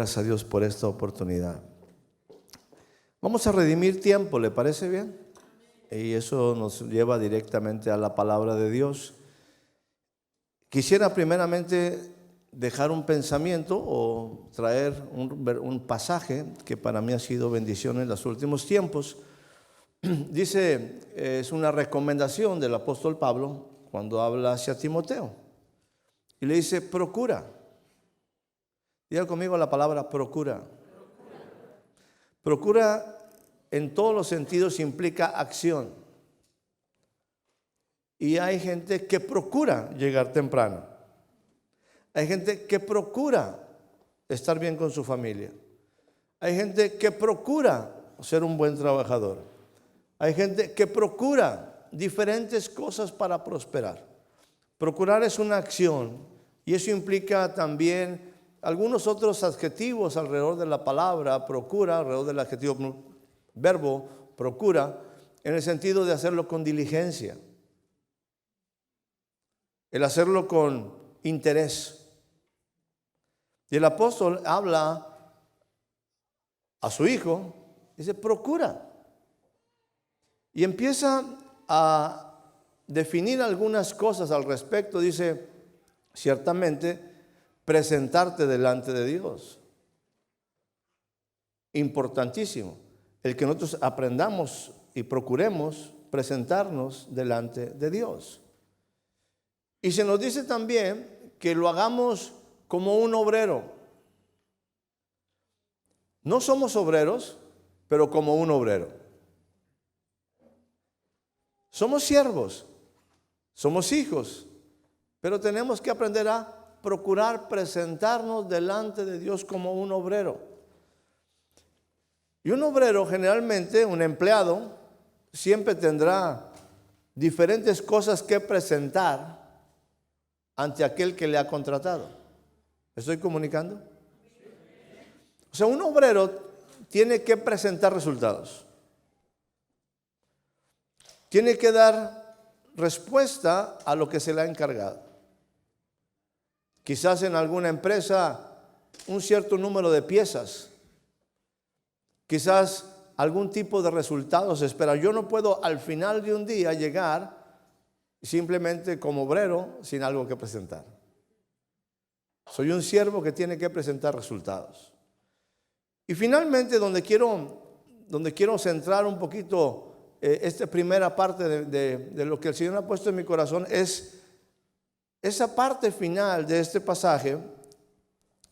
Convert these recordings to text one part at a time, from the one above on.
gracias a Dios por esta oportunidad. Vamos a redimir tiempo, ¿le parece bien? Y eso nos lleva directamente a la palabra de Dios. Quisiera primeramente dejar un pensamiento o traer un pasaje que para mí ha sido bendición en los últimos tiempos. Dice, es una recomendación del apóstol Pablo cuando habla hacia Timoteo. Y le dice, procura. Diga conmigo la palabra procura. Procura en todos los sentidos implica acción. Y hay gente que procura llegar temprano. Hay gente que procura estar bien con su familia. Hay gente que procura ser un buen trabajador. Hay gente que procura diferentes cosas para prosperar. Procurar es una acción y eso implica también algunos otros adjetivos alrededor de la palabra procura, alrededor del adjetivo verbo procura, en el sentido de hacerlo con diligencia. El hacerlo con interés. Y el apóstol habla a su hijo, dice, procura. Y empieza a definir algunas cosas al respecto. Dice, ciertamente, presentarte delante de Dios. Importantísimo. El que nosotros aprendamos y procuremos presentarnos delante de Dios. Y se nos dice también que lo hagamos como un obrero. No somos obreros, pero como un obrero. Somos siervos, somos hijos, pero tenemos que aprender a procurar presentarnos delante de Dios como un obrero. Y un obrero, generalmente, un empleado, siempre tendrá diferentes cosas que presentar ante aquel que le ha contratado. ¿Me estoy comunicando? O sea, un obrero tiene que presentar resultados. Tiene que dar respuesta a lo que se le ha encargado. Quizás en alguna empresa un cierto número de piezas. Quizás algún tipo de resultados se espera. Yo no puedo al final de un día llegar simplemente como obrero sin algo que presentar. Soy un siervo que tiene que presentar resultados. Y finalmente donde quiero centrar un poquito esta primera parte de lo que el Señor ha puesto en mi corazón es esa parte final de este pasaje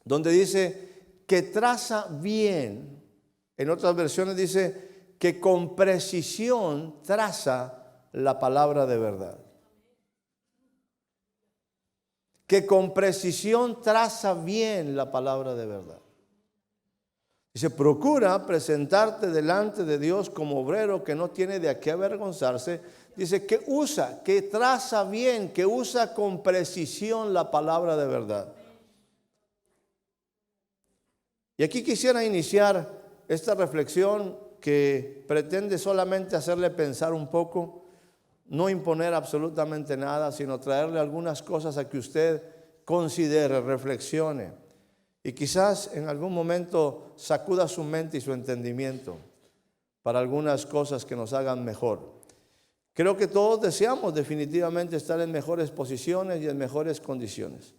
donde dice que traza bien. En otras versiones dice que con precisión traza la palabra de verdad. Que con precisión traza bien la palabra de verdad. Dice, procura presentarte delante de Dios como obrero que no tiene de qué avergonzarse. Dice que traza bien, que usa con precisión la palabra de verdad. Y aquí quisiera iniciar esta reflexión que pretende solamente hacerle pensar un poco, no imponer absolutamente nada, sino traerle algunas cosas a que usted considere, reflexione y quizás en algún momento sacuda su mente y su entendimiento para algunas cosas que nos hagan mejor. Creo que todos deseamos definitivamente estar en mejores posiciones y en mejores condiciones.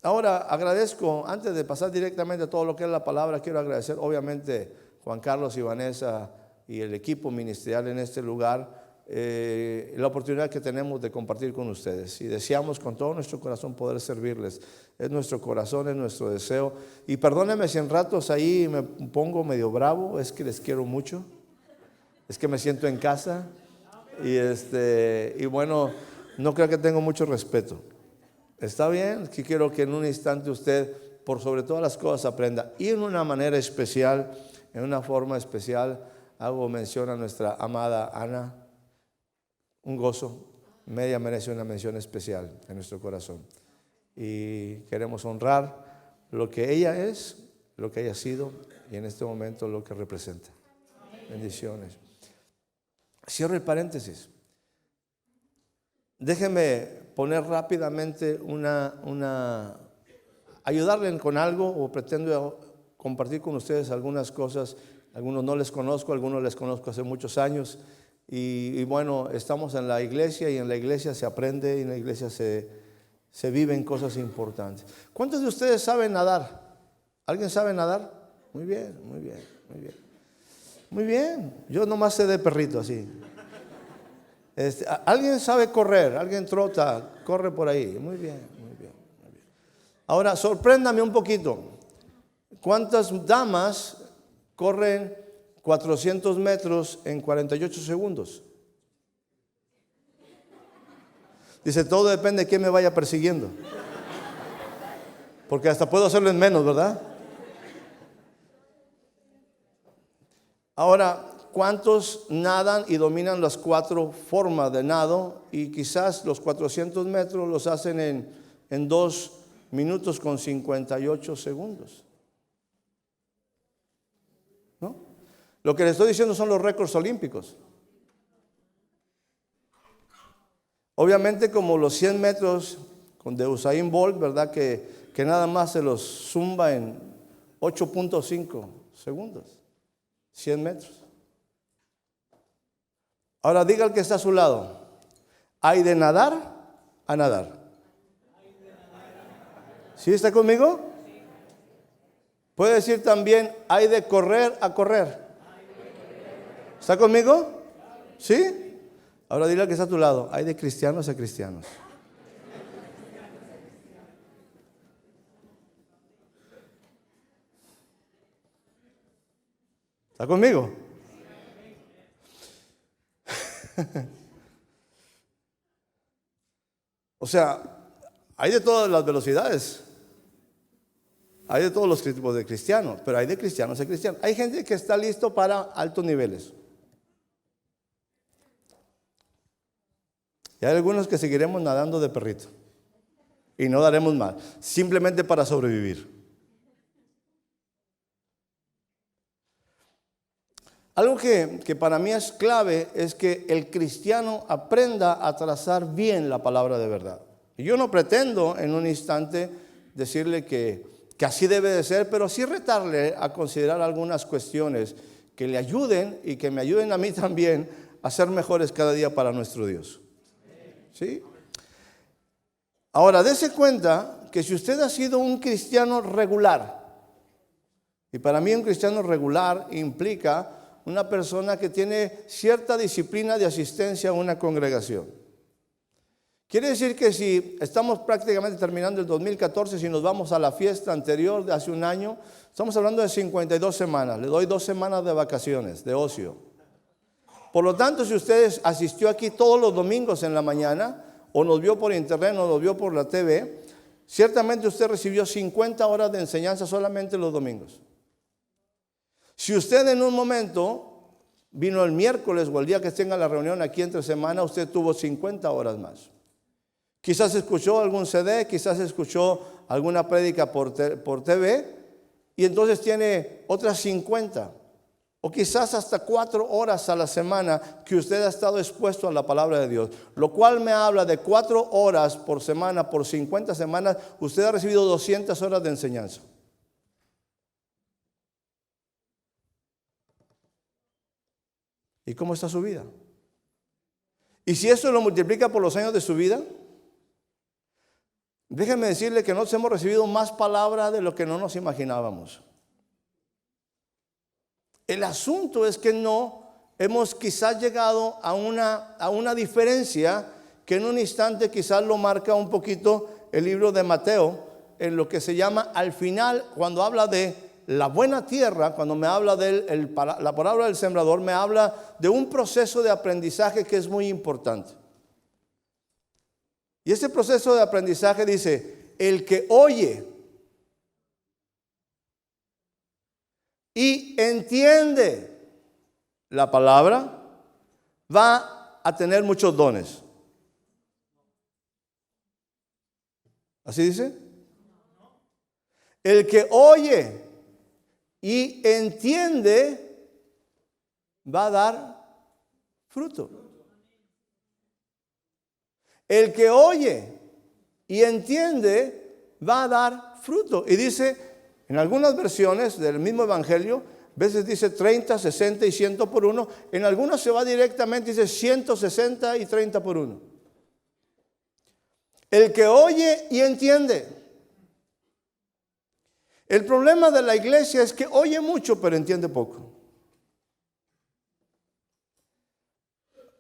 Ahora agradezco, antes de pasar directamente a todo lo que es la palabra, quiero agradecer obviamente Juan Carlos y Vanessa y el equipo ministerial en este lugar, la oportunidad que tenemos de compartir con ustedes y deseamos con todo nuestro corazón poder servirles. Es nuestro corazón, es nuestro deseo. Y perdónenme si en ratos ahí me pongo medio bravo, es que les quiero mucho, es que me siento en casa y bueno, no creo que tengo mucho respeto. Está bien, que quiero que en un instante usted, por sobre todas las cosas, aprenda. Y en una manera especial, en una forma especial, hago mención a nuestra amada Ana. Un gozo, ella merece una mención especial en nuestro corazón. Y queremos honrar lo que ella es, lo que ella ha sido y en este momento lo que representa. Bendiciones. Cierro el paréntesis. Déjeme poner rápidamente ayudarle con algo o pretendo compartir con ustedes algunas cosas. Algunos no les conozco, algunos les conozco hace muchos años. Y bueno, estamos en la iglesia y en la iglesia se aprende y en la iglesia se viven cosas importantes. ¿Cuántos de ustedes saben nadar? ¿Alguien sabe nadar? Muy bien, muy bien, muy bien. Muy bien, yo nomás sé de perrito así. ¿Alguien sabe correr? ¿Alguien trota? Corre por ahí. Muy bien, muy bien, muy bien. Ahora, sorpréndame un poquito. ¿Cuántas damas corren 400 metros en 48 segundos? Dice, todo depende de quién me vaya persiguiendo. Porque hasta puedo hacerlo en menos, ¿verdad? Ahora, ¿cuántos nadan y dominan las 4 formas de nado? Y quizás los 400 metros los hacen en 2 minutos con 58 segundos. ¿No? Lo que les estoy diciendo son los récords olímpicos. Obviamente, como los 100 metros de Usain Bolt, ¿verdad? Que nada más se los zumba en 8.5 segundos. 100 metros. Ahora diga al que está a su lado, ¿hay de nadar a nadar? ¿Sí está conmigo? Puede decir también, ¿hay de correr a correr? ¿Está conmigo? ¿Sí? Ahora dile al que está a tu lado, ¿hay de cristianos a cristianos? ¿Está conmigo? O sea, hay de todas las velocidades. Hay de todos los tipos de cristianos, pero hay de cristianos a cristianos. Hay gente que está listo para altos niveles. Y hay algunos que seguiremos nadando de perrito. Y no daremos mal, simplemente para sobrevivir. Algo que para mí es clave es que el cristiano aprenda a trazar bien la palabra de verdad. Y yo no pretendo en un instante decirle que así debe de ser, pero sí retarle a considerar algunas cuestiones que le ayuden y que me ayuden a mí también a ser mejores cada día para nuestro Dios. ¿Sí? Ahora, dése cuenta que si usted ha sido un cristiano regular, y para mí un cristiano regular implica una persona que tiene cierta disciplina de asistencia a una congregación. Quiere decir que si estamos prácticamente terminando el 2014, si nos vamos a la fiesta anterior de hace un año, estamos hablando de 52 semanas. Le doy 2 semanas de vacaciones, de ocio. Por lo tanto, si usted asistió aquí todos los domingos en la mañana, o nos vio por internet, o nos vio por la TV, ciertamente usted recibió 50 horas de enseñanza solamente los domingos. Si usted en un momento vino el miércoles o el día que tenga la reunión aquí entre semana, usted tuvo 50 horas más. Quizás escuchó algún CD, quizás escuchó alguna prédica por TV y entonces tiene otras 50. O quizás hasta 4 horas a la semana que usted ha estado expuesto a la palabra de Dios. Lo cual me habla de 4 horas por semana, por 50 semanas, usted ha recibido 200 horas de enseñanza. ¿Y cómo está su vida? Y si eso lo multiplica por los años de su vida, déjenme decirle que nosotros hemos recibido más palabra de lo que no nos imaginábamos. El asunto es que no hemos quizás llegado a una diferencia que en un instante quizás lo marca un poquito el libro de Mateo, en lo que se llama al final, cuando habla de la buena tierra, cuando me habla de la palabra del sembrador, me habla de un proceso de aprendizaje que es muy importante. Y ese proceso de aprendizaje dice, el que oye y entiende la palabra va a tener muchos dones. ¿Así dice? El que oye y entiende va a dar fruto. El que oye y entiende va a dar fruto. Y dice, en algunas versiones del mismo evangelio, a veces dice 30, 60 y 100 por uno. En algunas se va directamente, dice 160 y 30 por uno. El que oye y entiende. El problema de la iglesia es que oye mucho, pero entiende poco.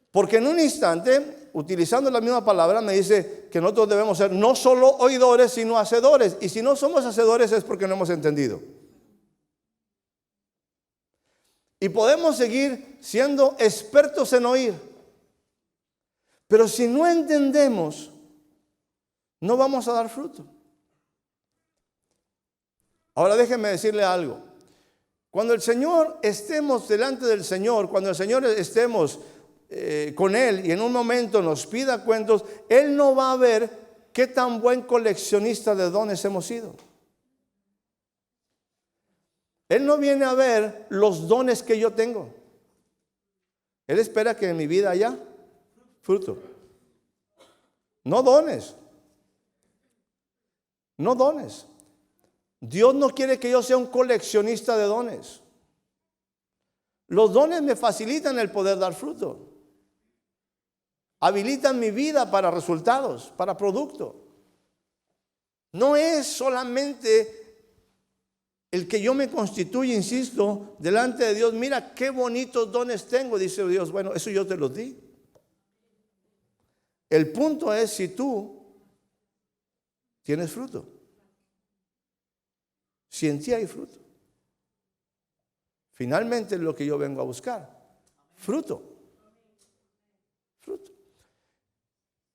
Porque en un instante, utilizando la misma palabra, me dice que nosotros debemos ser no solo oidores, sino hacedores. Y si no somos hacedores es porque no hemos entendido. Y podemos seguir siendo expertos en oír. Pero si no entendemos, no vamos a dar fruto. Ahora déjenme decirle algo. Cuando el Señor estemos delante del Señor, cuando el Señor estemos con Él y en un momento nos pida cuentos, Él no va a ver qué tan buen coleccionista de dones hemos sido. Él no viene a ver los dones que yo tengo. Él espera que en mi vida haya fruto. No dones. No dones. Dios no quiere que yo sea un coleccionista de dones. Los dones me facilitan el poder dar fruto. Habilitan mi vida para resultados, para producto. No es solamente el que yo me constituya, insisto, delante de Dios. Mira qué bonitos dones tengo, dice Dios. Bueno, eso yo te los di. El punto es si tú tienes fruto. Si en ti hay fruto. Finalmente es lo que yo vengo a buscar. Fruto. Fruto.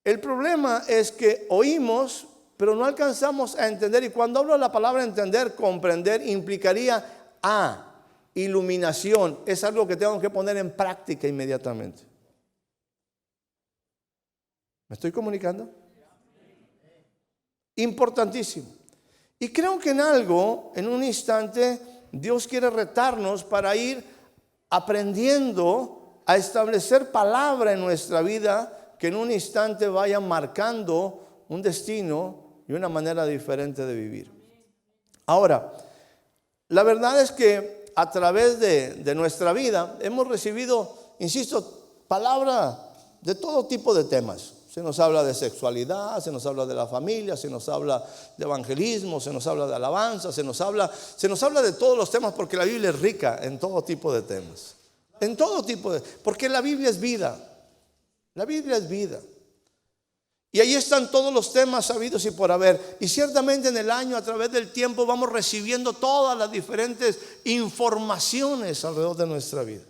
El problema es que oímos, pero no alcanzamos a entender. Y cuando hablo de la palabra entender, comprender, implicaría iluminación. Es algo que tengo que poner en práctica inmediatamente. ¿Me estoy comunicando? Importantísimo. Y creo que en un instante, Dios quiere retarnos para ir aprendiendo a establecer palabra en nuestra vida que en un instante vaya marcando un destino y una manera diferente de vivir. Ahora, la verdad es que a través de nuestra vida hemos recibido, insisto, palabra de todo tipo de temas. Se nos habla de sexualidad, se nos habla de la familia, se nos habla de evangelismo, se nos habla de alabanza, se nos habla de todos los temas, porque la Biblia es rica en todo tipo de temas. En todo tipo de, porque la Biblia es vida. La Biblia es vida. Y ahí están todos los temas sabidos y por haber. Y ciertamente en el año, a través del tiempo, vamos recibiendo todas las diferentes informaciones alrededor de nuestra vida.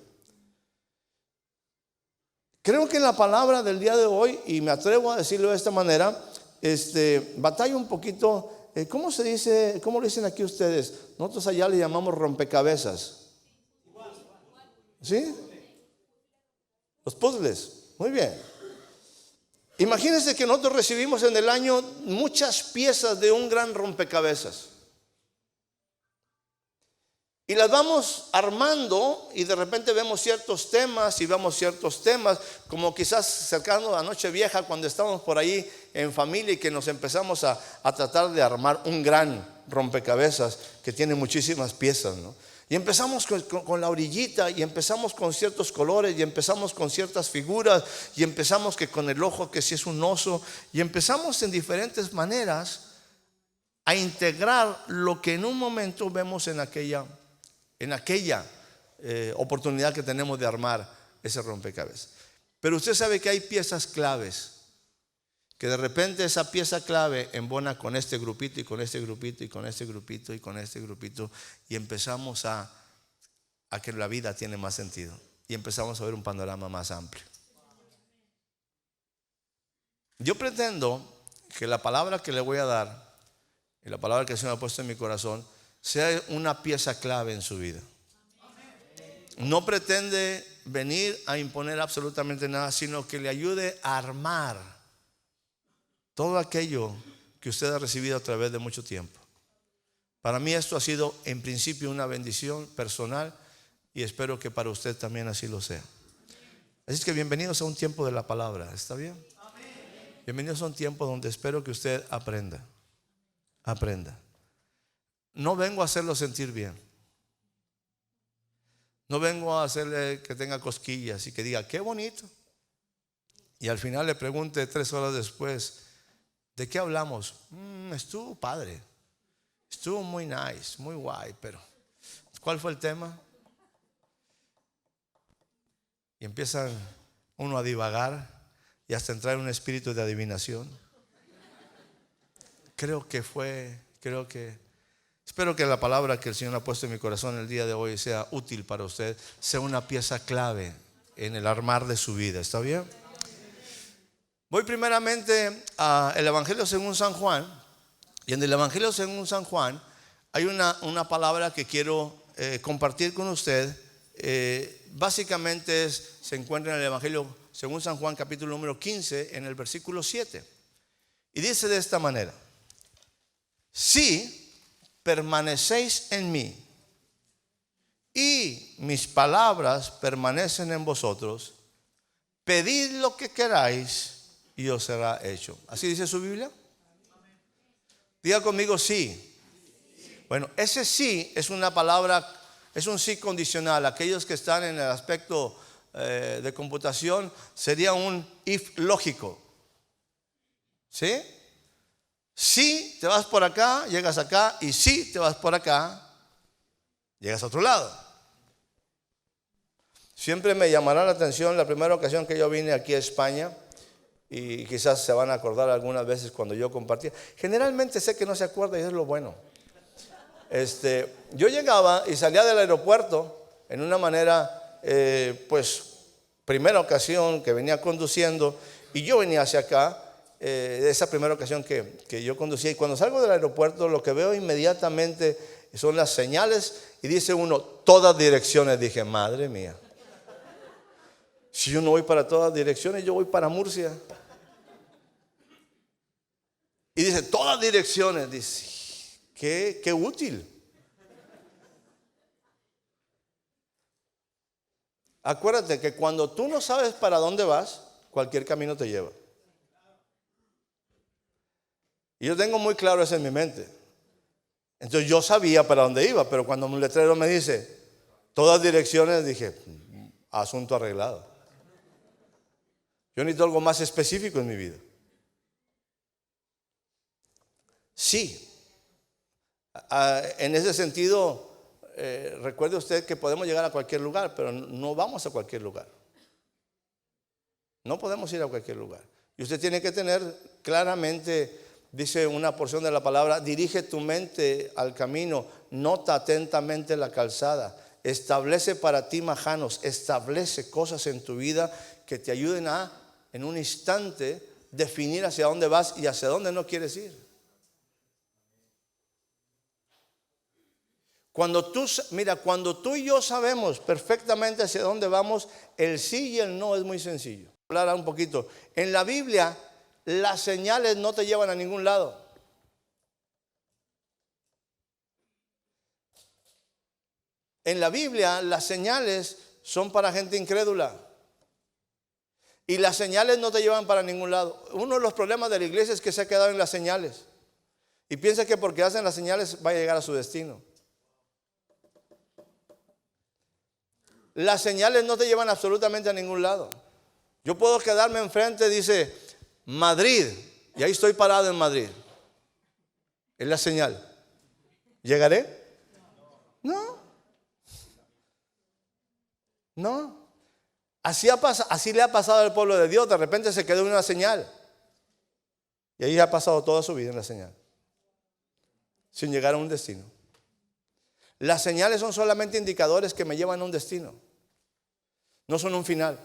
Creo que en la palabra del día de hoy, y me atrevo a decirlo de esta manera, batalla un poquito. ¿Cómo se dice? ¿Cómo lo dicen aquí ustedes? Nosotros allá le llamamos rompecabezas. ¿Sí? Los puzzles. Muy bien. Imagínense que nosotros recibimos en el año muchas piezas de un gran rompecabezas. Y las vamos armando y de repente vemos ciertos temas y vemos ciertos temas, como quizás cercano a Nochevieja, cuando estamos por ahí en familia y que nos empezamos a tratar de armar un gran rompecabezas que tiene muchísimas piezas, ¿no? Y empezamos con la orillita y empezamos con ciertos colores y empezamos con ciertas figuras y empezamos que con el ojo que si es un oso y empezamos en diferentes maneras a integrar lo que en un momento vemos en aquella oportunidad que tenemos de armar ese rompecabezas. Pero usted sabe que hay piezas claves, que de repente esa pieza clave embona con este grupito y con este grupito y con este grupito y con este grupito, y empezamos a que la vida tiene más sentido y empezamos a ver un panorama más amplio. Yo pretendo que la palabra que le voy a dar y la palabra que el Señor ha puesto en mi corazón sea una pieza clave en su vida. No pretende venir a imponer absolutamente nada, sino que le ayude a armar todo aquello que usted ha recibido a través de mucho tiempo. Para mí esto ha sido en principio una bendición personal y espero que para usted también así lo sea. Así es que bienvenidos a un tiempo de la palabra, ¿está bien? Bienvenidos a un tiempo donde espero que usted aprenda aprenda. No vengo a hacerlo sentir bien. No vengo a hacerle que tenga cosquillas y que diga, qué bonito. Y al final le pregunte 3 horas después, ¿de qué hablamos? Estuvo padre. Estuvo muy nice, muy guay, pero ¿cuál fue el tema? Y empieza uno a divagar y hasta entrar en un espíritu de adivinación. Espero que la palabra que el Señor ha puesto en mi corazón el día de hoy sea útil para usted, sea una pieza clave en el armar de su vida. ¿Está bien? Voy primeramente al Evangelio según San Juan. Y en el Evangelio según San Juan hay una palabra que quiero compartir con usted. Básicamente se encuentra en el Evangelio según San Juan, capítulo número 15, en el versículo 7. Y dice de esta manera: si permanecéis en mí y mis palabras permanecen en vosotros, pedid lo que queráis y os será hecho. ¿Así dice su Biblia? Diga conmigo sí. Bueno, ese sí es una palabra, es un sí condicional. Aquellos que están en el aspecto de computación sería un if lógico. ¿Sí? Si te vas por acá, llegas acá, y si te vas por acá, llegas a otro lado. Siempre me llamará la atención la primera ocasión que yo vine aquí a España, y quizás se van a acordar algunas veces cuando yo compartía. Generalmente sé que no se acuerda y es lo bueno. Yo llegaba y salía del aeropuerto en una manera, primera ocasión que venía conduciendo, y yo venía hacia acá. Esa primera ocasión que yo conducía, y cuando salgo del aeropuerto lo que veo inmediatamente son las señales y dice uno, todas direcciones. Dije, madre mía, si yo no voy para todas direcciones, yo voy para Murcia. Y dice, todas direcciones. Dice, qué útil. Acuérdate que cuando tú no sabes para dónde vas, cualquier camino te lleva. Y yo tengo muy claro eso en mi mente. Entonces yo sabía para dónde iba, pero cuando un letrero me dice todas direcciones, dije, asunto arreglado. Yo necesito algo más específico en mi vida. Sí. En ese sentido, recuerde usted que podemos llegar a cualquier lugar, pero no vamos a cualquier lugar. No podemos ir a cualquier lugar. Y usted tiene que tener claramente, dice una porción de la palabra, dirige tu mente al camino, nota atentamente la calzada, establece para ti majanos, establece cosas en tu vida que te ayuden a, en un instante, definir hacia dónde vas y hacia dónde no quieres ir. Cuando tú y yo sabemos perfectamente hacia dónde vamos, el sí y el no es muy sencillo. Hablar un poquito. En la Biblia, las señales no te llevan a ningún lado. En la Biblia, las señales son para gente incrédula. Y las señales no te llevan para ningún lado. Uno de los problemas de la iglesia es que se ha quedado en las señales. Y piensa que porque hacen las señales va a llegar a su destino. Las señales no te llevan absolutamente a ningún lado. Yo puedo quedarme enfrente, dice Madrid, y ahí estoy parado en Madrid. Es la señal. ¿Llegaré? No. No. Así le ha pasado al pueblo de Dios. De repente se quedó en una señal. Y ahí ha pasado toda su vida en la señal, sin llegar a un destino. Las señales son solamente indicadores que me llevan a un destino. No son un final.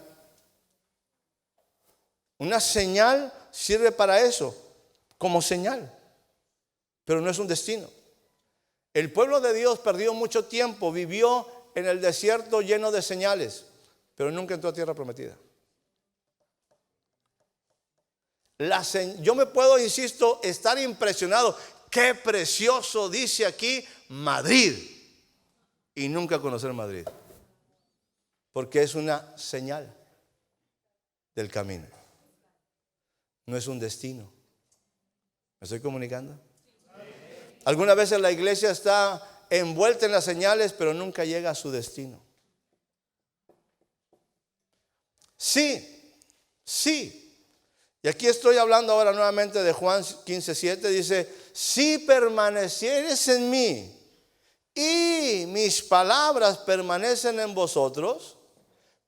Una señal sirve para eso, como señal, pero no es un destino. El pueblo de Dios perdió mucho tiempo, vivió en el desierto lleno de señales, pero nunca entró a tierra prometida. Yo me puedo, insisto, estar impresionado. Qué precioso dice aquí Madrid, y nunca conocer Madrid, porque es una señal del camino. No es un destino. ¿Me estoy comunicando? Algunas veces la iglesia está envuelta en las señales, pero nunca llega a su destino. Sí, sí. Y aquí estoy hablando ahora nuevamente de Juan 15:7. Dice, si permanecieres en mí y mis palabras permanecen en vosotros,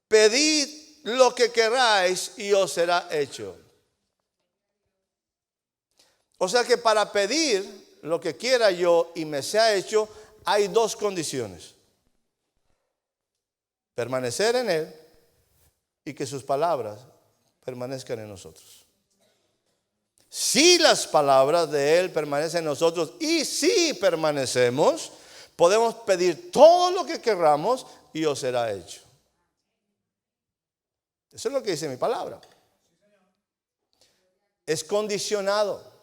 pedid lo que queráis y os será hecho. O sea que para pedir lo que quiera yo y me sea hecho, hay dos condiciones: permanecer en Él y que sus palabras permanezcan en nosotros. Si las palabras de Él permanecen en nosotros y si permanecemos, podemos pedir todo lo que queramos y os será hecho. Eso es lo que dice mi palabra. Es condicionado.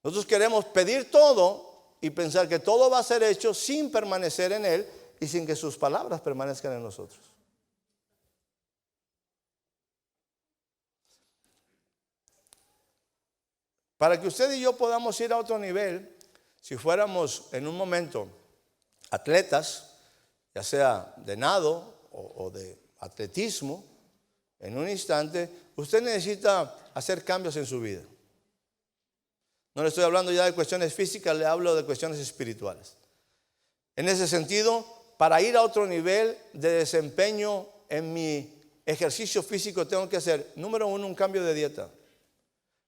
Nosotros queremos pedir todo y pensar que todo va a ser hecho sin permanecer en Él y sin que sus palabras permanezcan en nosotros. Para que usted y yo podamos ir a otro nivel, si fuéramos en un momento atletas, ya sea de nado o de atletismo, en un instante, usted necesita hacer cambios en su vida. No le estoy hablando ya de cuestiones físicas, le hablo de cuestiones espirituales. En ese sentido, para ir a otro nivel de desempeño en mi ejercicio físico, tengo que hacer, número uno, un cambio de dieta,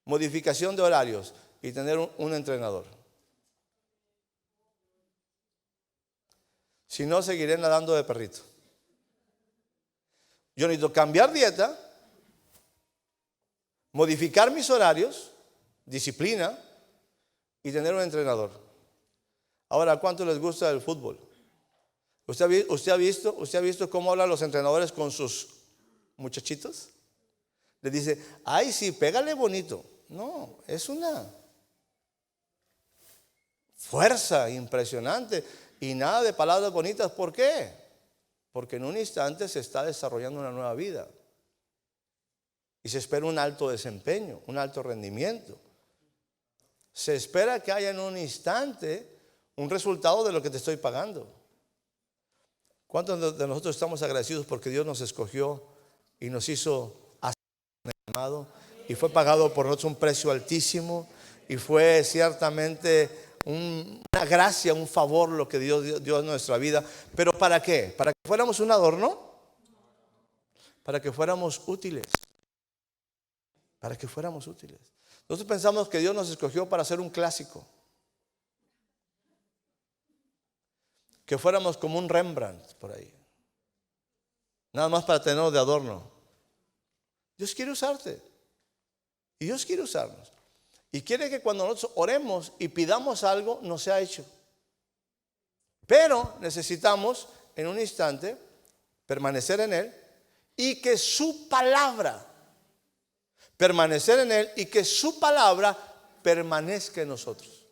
modificación de horarios y tener un entrenador. Si no, seguiré nadando de perrito. Yo necesito cambiar dieta, modificar mis horarios, disciplina y tener un entrenador. Ahora, ¿a cuánto les gusta el fútbol? ¿Usted ha visto cómo hablan los entrenadores con sus muchachitos? Les dice, ay, sí, pégale bonito. No, es una fuerza impresionante y nada de palabras bonitas. ¿Por qué? Porque en un instante se está desarrollando una nueva vida y se espera un alto desempeño, un alto rendimiento. Se espera que haya en un instante un resultado de lo que te estoy pagando. ¿Cuántos de nosotros estamos agradecidos porque Dios nos escogió y nos hizo amado y fue pagado por nosotros un precio altísimo y fue ciertamente una gracia, un favor lo que Dios dio en nuestra vida? ¿Pero para qué? ¿Para que fuéramos un adorno? Para que fuéramos útiles. Para que fuéramos útiles. Nosotros pensamos que Dios nos escogió para hacer un clásico, que fuéramos como un Rembrandt por ahí, nada más para tenernos de adorno. Dios quiere usarte y Dios quiere usarnos y quiere que cuando nosotros oremos y pidamos algo nos sea hecho, pero necesitamos en un instante permanecer en Él y que su palabra permanecer en Él y que su palabra permanezca en nosotros.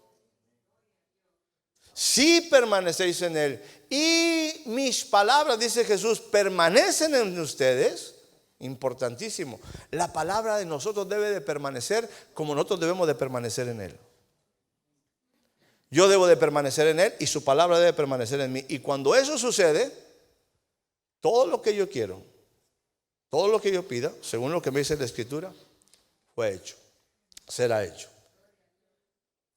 Si permanecéis en Él y mis palabras, dice Jesús, permanecen en ustedes, importantísimo, la palabra de nosotros debe de permanecer como nosotros debemos de permanecer en Él. Yo debo de permanecer en Él y su palabra debe permanecer en mí. Y cuando eso sucede, todo lo que yo quiero, todo lo que yo pida, según lo que me dice la Escritura, fue hecho, será hecho.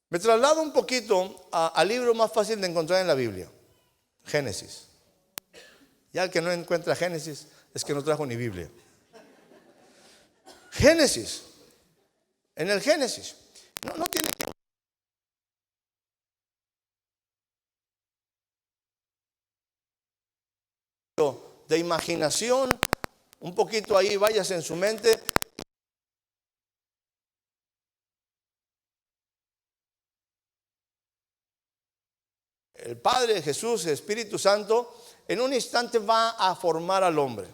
Me traslado un poquito al libro más fácil de encontrar en la Biblia, Génesis. Ya el que no encuentra Génesis es que no trajo ni Biblia. Génesis. En el Génesis. No tiene que de imaginación, un poquito ahí, váyase en su mente. El Padre, Jesús, el Espíritu Santo, en un instante va a formar al hombre.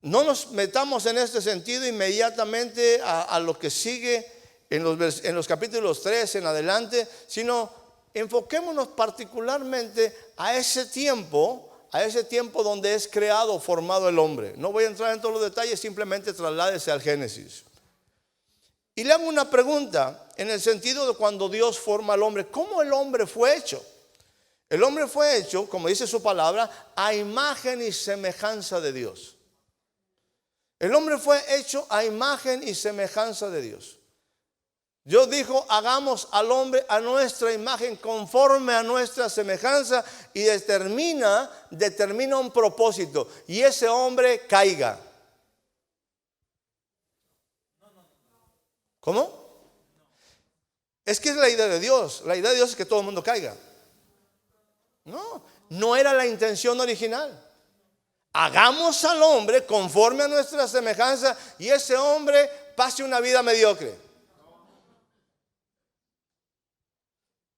No nos metamos en este sentido inmediatamente a lo que sigue en los capítulos 3 en adelante, sino enfoquémonos particularmente a ese tiempo donde es creado, formado el hombre. No voy a entrar en todos los detalles, simplemente trasládese al Génesis. Y le hago una pregunta. en el sentido de cuando Dios forma al hombre. ¿Cómo el hombre fue hecho? El hombre fue hecho, como dice su palabra, a imagen y semejanza de Dios. El hombre fue hecho a imagen y semejanza de Dios. Dios dijo, hagamos al hombre a nuestra imagen, conforme a nuestra semejanza, y determina un propósito, y ese hombre caiga. ¿Cómo? Es que es la idea de Dios. La idea de Dios es que todo el mundo caiga. No era la intención original. Hagamos al hombre conforme a nuestra semejanza, y ese hombre pase una vida mediocre.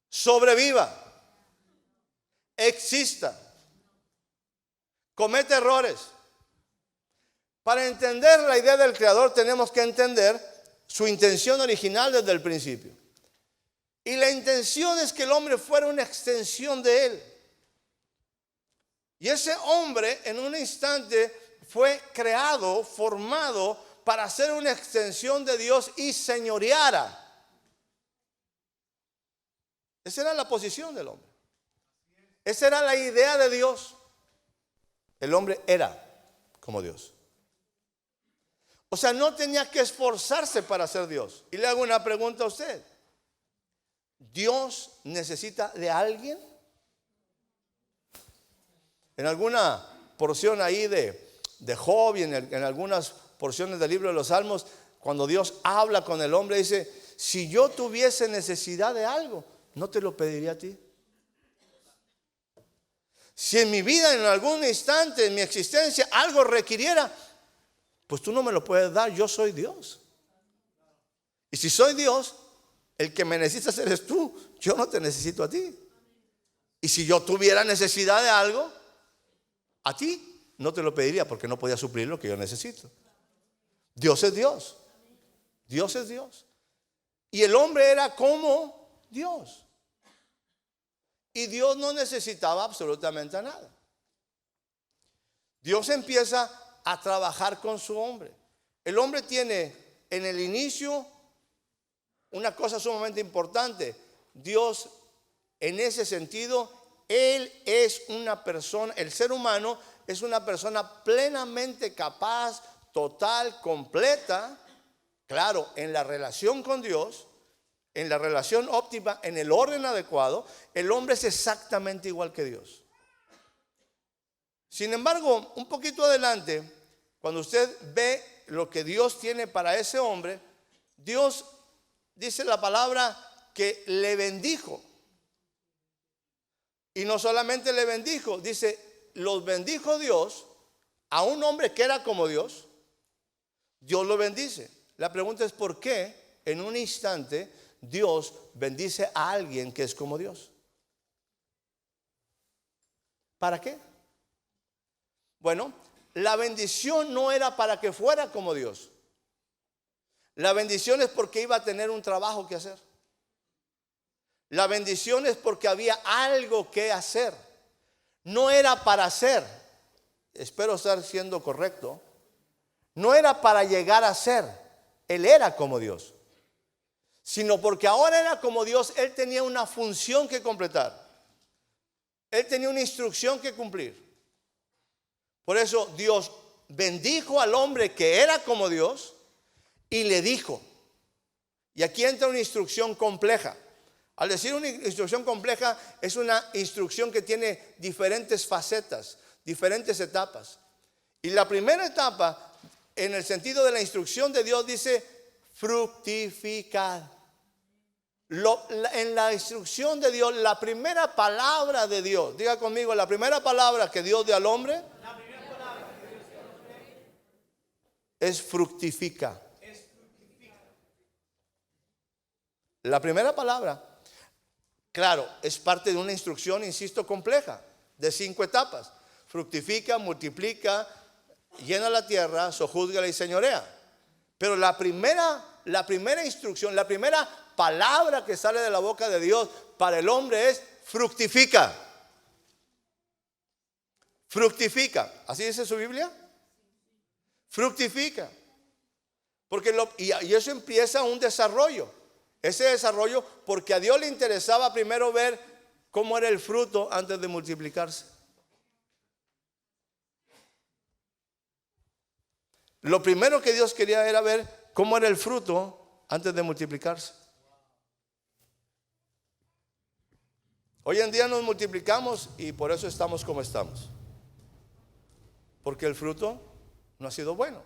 Sobreviva, exista, comete errores. Para entender la idea del Creador tenemos que entender su intención original desde el principio. Y la intención es que el hombre fuera una extensión de Él. Y ese hombre en un instante fue creado, formado para ser una extensión de Dios y señoreara. Esa era la posición del hombre. Esa era la idea de Dios. El hombre era como Dios. O sea, no tenía que esforzarse para ser Dios. Y le hago una pregunta a usted. ¿Dios necesita de alguien? En alguna porción ahí de Job y en algunas porciones del libro de los Salmos, cuando Dios habla con el hombre, dice, si yo tuviese necesidad de algo, ¿no te lo pediría a ti? Si en mi vida, en algún instante, en mi existencia, algo requiriera, pues tú no me lo puedes dar, yo soy Dios. Y si soy Dios, el que me necesitas eres tú, yo no te necesito a ti. Y si yo tuviera necesidad de algo, a ti no te lo pediría porque no podía suplir lo que yo necesito. Dios es Dios. Dios es Dios. Y el hombre era como Dios. Y Dios no necesitaba absolutamente nada. Dios empieza a trabajar con su hombre. El hombre tiene en el inicio una cosa sumamente importante. Dios, en ese sentido, Él es una persona, el ser humano es una persona plenamente capaz, total, completa, claro, en la relación con Dios, en la relación óptima, en el orden adecuado. El hombre es exactamente igual que Dios. Sin embargo, un poquito adelante, cuando usted ve lo que Dios tiene para ese hombre, Dios dice la palabra que le bendijo. Y no solamente le bendijo, dice, los bendijo Dios a un hombre que era como Dios. Dios lo bendice. La pregunta es ¿por qué en un instante Dios bendice a alguien que es como Dios? ¿Para qué? Bueno, la bendición no era para que fuera como Dios. La bendición es porque iba a tener un trabajo que hacer. La bendición es porque había algo que hacer. No era para ser, espero estar siendo correcto, no era para llegar a ser. Él era como Dios. Sino porque ahora era como Dios, Él tenía una función que completar. Él tenía una instrucción que cumplir. Por eso Dios bendijo al hombre que era como Dios y le dijo. Y aquí entra una instrucción compleja. Al decir una instrucción compleja, es una instrucción que tiene diferentes facetas, diferentes etapas. Y la primera etapa, en el sentido de la instrucción de Dios, dice fructificad. En la instrucción de Dios, la primera palabra de Dios, diga conmigo, la primera palabra que Dios dio al hombre es fructifica. La primera palabra, claro, es parte de una instrucción, insisto, compleja, de 5 etapas. Fructifica, multiplica, llena la tierra, sojúzgala y señorea. Pero la primera instrucción, la primera palabra que sale de la boca de Dios para el hombre es fructifica. Fructifica. ¿Así dice su Biblia? Fructifica. Porque y eso empieza un desarrollo. ese desarrollo, porque a Dios le interesaba primero ver cómo era el fruto antes de multiplicarse. Lo primero que Dios quería era ver cómo era el fruto antes de multiplicarse. Hoy en día nos multiplicamos y por eso estamos como estamos. Porque el fruto no ha sido bueno.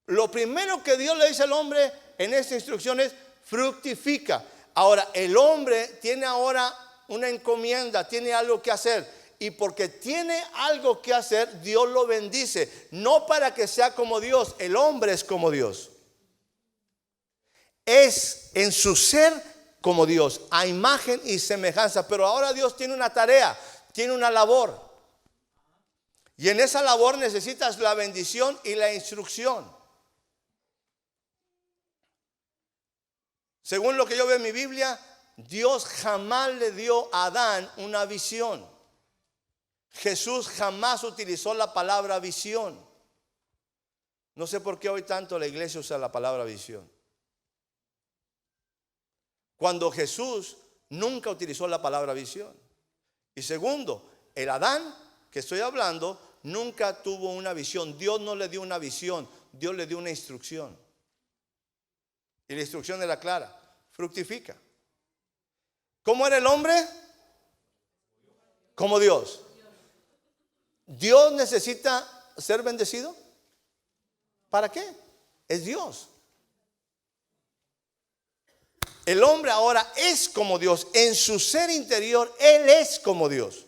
Lo primero que Dios le dice al hombre en esta instrucción es: fructifica. Ahora, el hombre tiene ahora una encomienda, tiene algo que hacer. Y porque tiene algo que hacer, Dios lo bendice. No para que sea como Dios, el hombre es como Dios. Es en su ser como Dios, a imagen y semejanza. Pero ahora Dios tiene una tarea, tiene una labor. Y en esa labor necesitas la bendición y la instrucción. Según lo que yo veo en mi Biblia, Dios jamás le dio a Adán una visión. Jesús jamás utilizó la palabra visión. No sé por qué hoy tanto la iglesia usa la palabra visión, cuando Jesús nunca utilizó la palabra visión. Y segundo, el Adán que estoy hablando nunca tuvo una visión. Dios no le dio una visión, Dios le dio una instrucción. Y la instrucción era clara: fructifica. ¿Cómo era el hombre? Como Dios. ¿Dios necesita ser bendecido? ¿Para qué? Es Dios. El hombre ahora es como Dios. En su ser interior, Él es como Dios.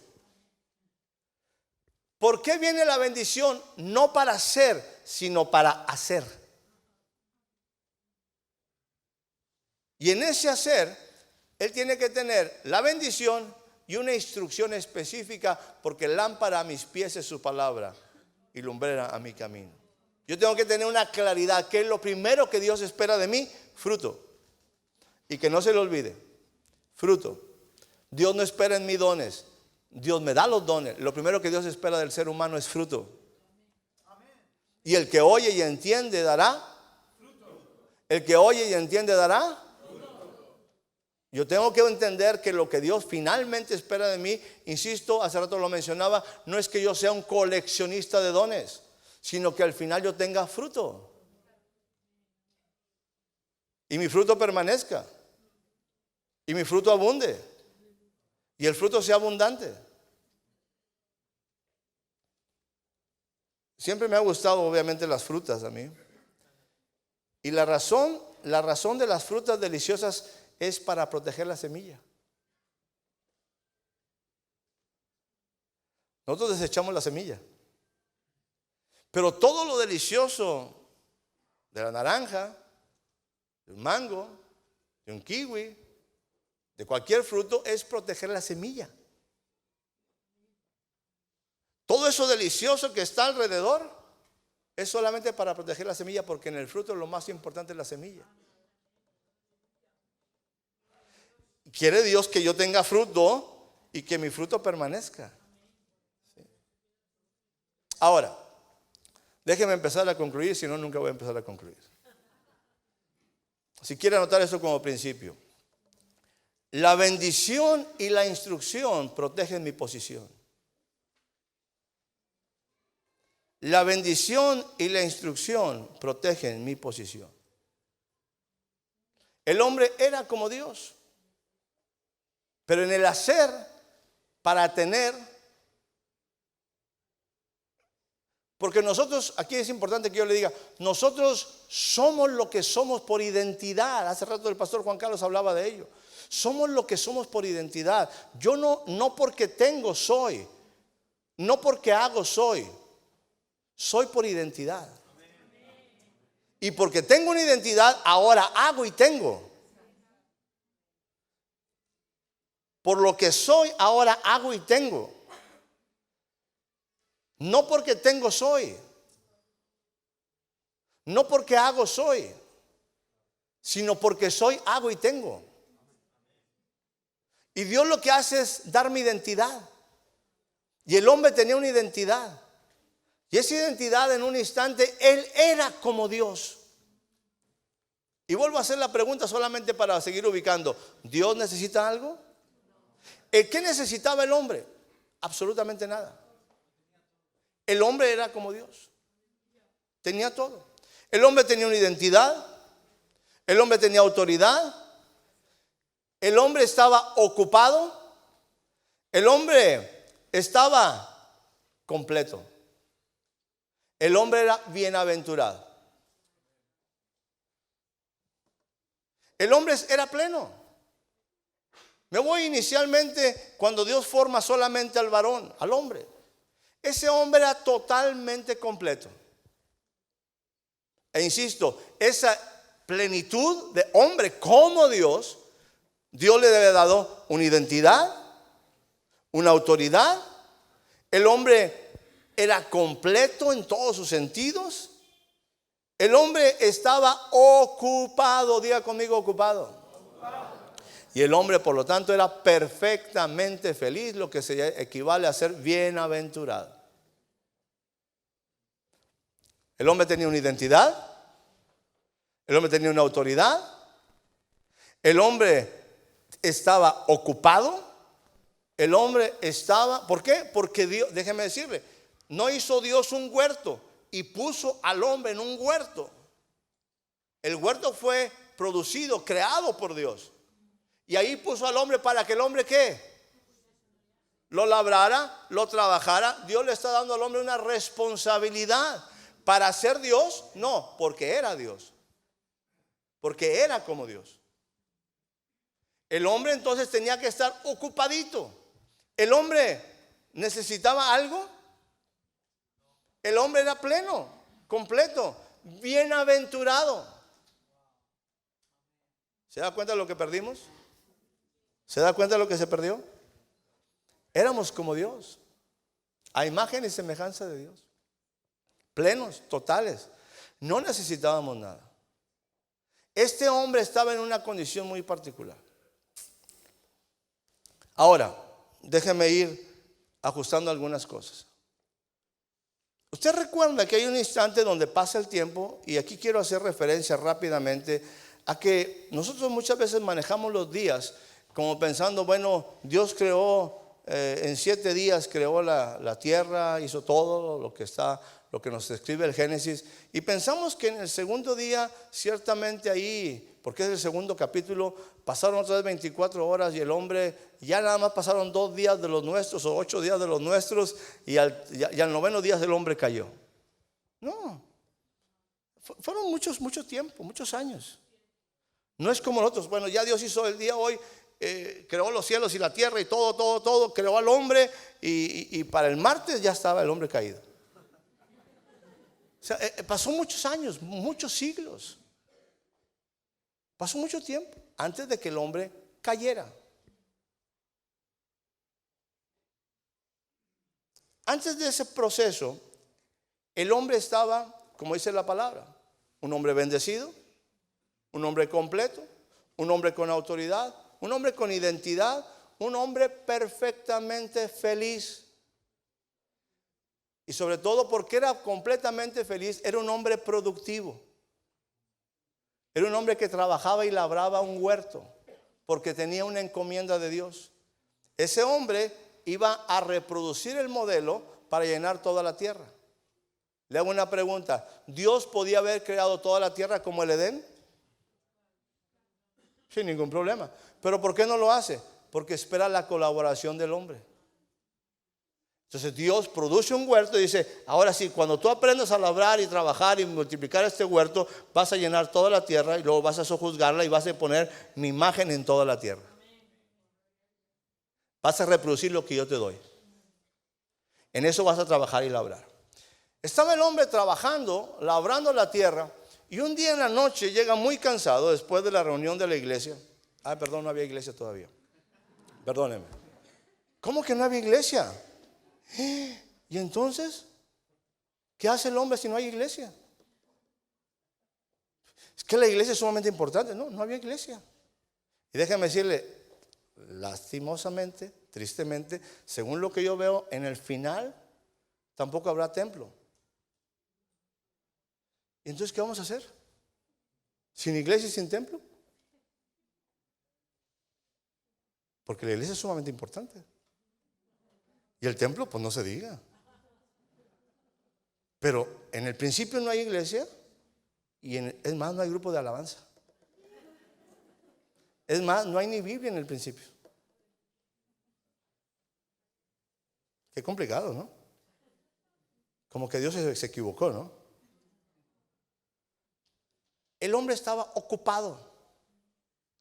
¿Por qué viene la bendición? No para ser, sino para hacer. Y en ese hacer, Él tiene que tener la bendición y una instrucción específica, porque lámpara a mis pies es su palabra y lumbrera a mi camino. Yo tengo que tener una claridad. ¿Qué es lo primero que Dios espera de mí? Fruto. Y que no se le olvide, fruto. Dios no espera en mí dones, Dios me da los dones. Lo primero que Dios espera del ser humano es fruto. Y el que oye y entiende dará fruto. El que oye y entiende dará. Yo tengo que entender que lo que Dios finalmente espera de mí, insisto, hace rato lo mencionaba, no es que yo sea un coleccionista de dones, sino que al final yo tenga fruto. Y mi fruto permanezca. Y mi fruto abunde. Y el fruto sea abundante. Siempre me ha gustado, obviamente, las frutas a mí. Y la razón de las frutas deliciosas es para proteger la semilla. Nosotros desechamos la semilla. Pero todo lo delicioso de la naranja, de un mango, de un kiwi, de cualquier fruto, es proteger la semilla. Todo eso delicioso que está alrededor es solamente para proteger la semilla, porque en el fruto lo más importante es la semilla. Quiere Dios que yo tenga fruto y que mi fruto permanezca. ¿Sí? Ahora, déjeme empezar a concluir, si no, nunca voy a empezar a concluir. Si quiere anotar eso como principio. La bendición y la instrucción protegen mi posición. La bendición y la instrucción protegen mi posición. El hombre era como Dios. Pero en el hacer, para tener, porque nosotros, aquí es importante que yo le diga, nosotros somos lo que somos por identidad. Hace rato el pastor Juan Carlos hablaba de ello. Somos lo que somos por identidad. Yo no porque tengo soy, no porque hago soy por identidad. Y porque tengo una identidad, ahora hago y tengo. Por lo que soy, ahora hago y tengo. No porque tengo soy. No porque hago soy. Sino porque soy, hago y tengo. Y Dios lo que hace es darme identidad. Y el hombre tenía una identidad. Y esa identidad, en un instante, él era como Dios. Y vuelvo a hacer la pregunta solamente para seguir ubicando. ¿Dios necesita algo? ¿Qué necesitaba el hombre? Absolutamente nada. El hombre era como Dios. Tenía todo. El hombre tenía una identidad. El hombre tenía autoridad. El hombre estaba ocupado. El hombre estaba completo. El hombre era bienaventurado. El hombre era pleno. Me voy inicialmente cuando Dios forma solamente al varón, al hombre. Ese hombre era totalmente completo. E insisto, esa plenitud de hombre como Dios, Dios le había dado una identidad, una autoridad. El hombre era completo en todos sus sentidos. El hombre estaba ocupado, diga conmigo ocupado. Y el hombre, por lo tanto, era perfectamente feliz, lo que se equivale a ser bienaventurado. El hombre tenía una identidad, el hombre tenía una autoridad, el hombre estaba ocupado, el hombre estaba, ¿por qué? Porque Dios, déjeme decirle, no hizo Dios un huerto y puso al hombre en un huerto. El huerto fue producido, creado por Dios. Y ahí puso al hombre para que el hombre ¿qué? Lo labrara, lo trabajara. Dios le está dando al hombre una responsabilidad. ¿Para ser Dios? No, porque era Dios. Porque era como Dios. El hombre entonces tenía que estar ocupadito. El hombre necesitaba algo. El hombre era pleno, completo, bienaventurado. ¿Se da cuenta de lo que perdimos? ¿Se da cuenta de lo que se perdió? Éramos como Dios, a imagen y semejanza de Dios. Plenos, totales. No necesitábamos nada. Este hombre estaba en una condición muy particular. Ahora, déjeme ir ajustando algunas cosas. Usted recuerda que hay un instante donde pasa el tiempo, y aquí quiero hacer referencia rápidamente a que nosotros muchas veces manejamos los días como pensando, bueno, Dios creó en 7 días, creó la tierra, hizo todo lo que nos describe el Génesis, y pensamos que en el segundo día, ciertamente ahí, porque es el segundo capítulo, pasaron otra vez 24 horas y el hombre, ya nada más pasaron 2 días de los nuestros o 8 días de los nuestros, y al 9º día el hombre cayó. No, fueron mucho tiempo, muchos años. No es como nosotros, bueno, ya Dios hizo el día hoy, creó los cielos y la tierra y todo, creó al hombre y para el martes ya estaba el hombre caído. O sea, pasó muchos años, muchos siglos. Pasó mucho tiempo antes de que el hombre cayera. Antes de ese proceso, el hombre estaba, como dice la palabra, un hombre bendecido, un hombre completo, un hombre con autoridad, un hombre con identidad, un hombre perfectamente feliz. Y sobre todo porque era completamente feliz, era un hombre productivo. Era un hombre que trabajaba y labraba un huerto porque tenía una encomienda de Dios. Ese hombre iba a reproducir el modelo para llenar toda la tierra. Le hago una pregunta: ¿Dios podía haber creado toda la tierra como el Edén? Sin ningún problema. ¿Pero por qué no lo hace? Porque espera la colaboración del hombre. Entonces Dios produce un huerto y dice: ahora sí, cuando tú aprendas a labrar y trabajar y multiplicar este huerto, vas a llenar toda la tierra y luego vas a sojuzgarla y vas a poner mi imagen en toda la tierra. Vas a reproducir lo que yo te doy. En eso vas a trabajar y labrar. Estaba el hombre trabajando, labrando la tierra, y un día en la noche llega muy cansado después de la reunión de la iglesia. Perdón, no había iglesia todavía. Perdóneme. ¿Cómo que no había iglesia? ¿Y entonces qué hace el hombre si no hay iglesia? Es que la iglesia es sumamente importante. No había iglesia. Y déjame decirle, lastimosamente, tristemente, según lo que yo veo, en el final tampoco habrá templo. ¿Y entonces qué vamos a hacer? sin iglesia y sin templo. Porque la iglesia es sumamente importante. Y el templo, pues no se diga. Pero en el principio no hay iglesia y es más, no hay grupo de alabanza. Es más, no hay ni Biblia en el principio. Qué complicado, ¿no? Como que Dios se equivocó, ¿no? El hombre estaba ocupado,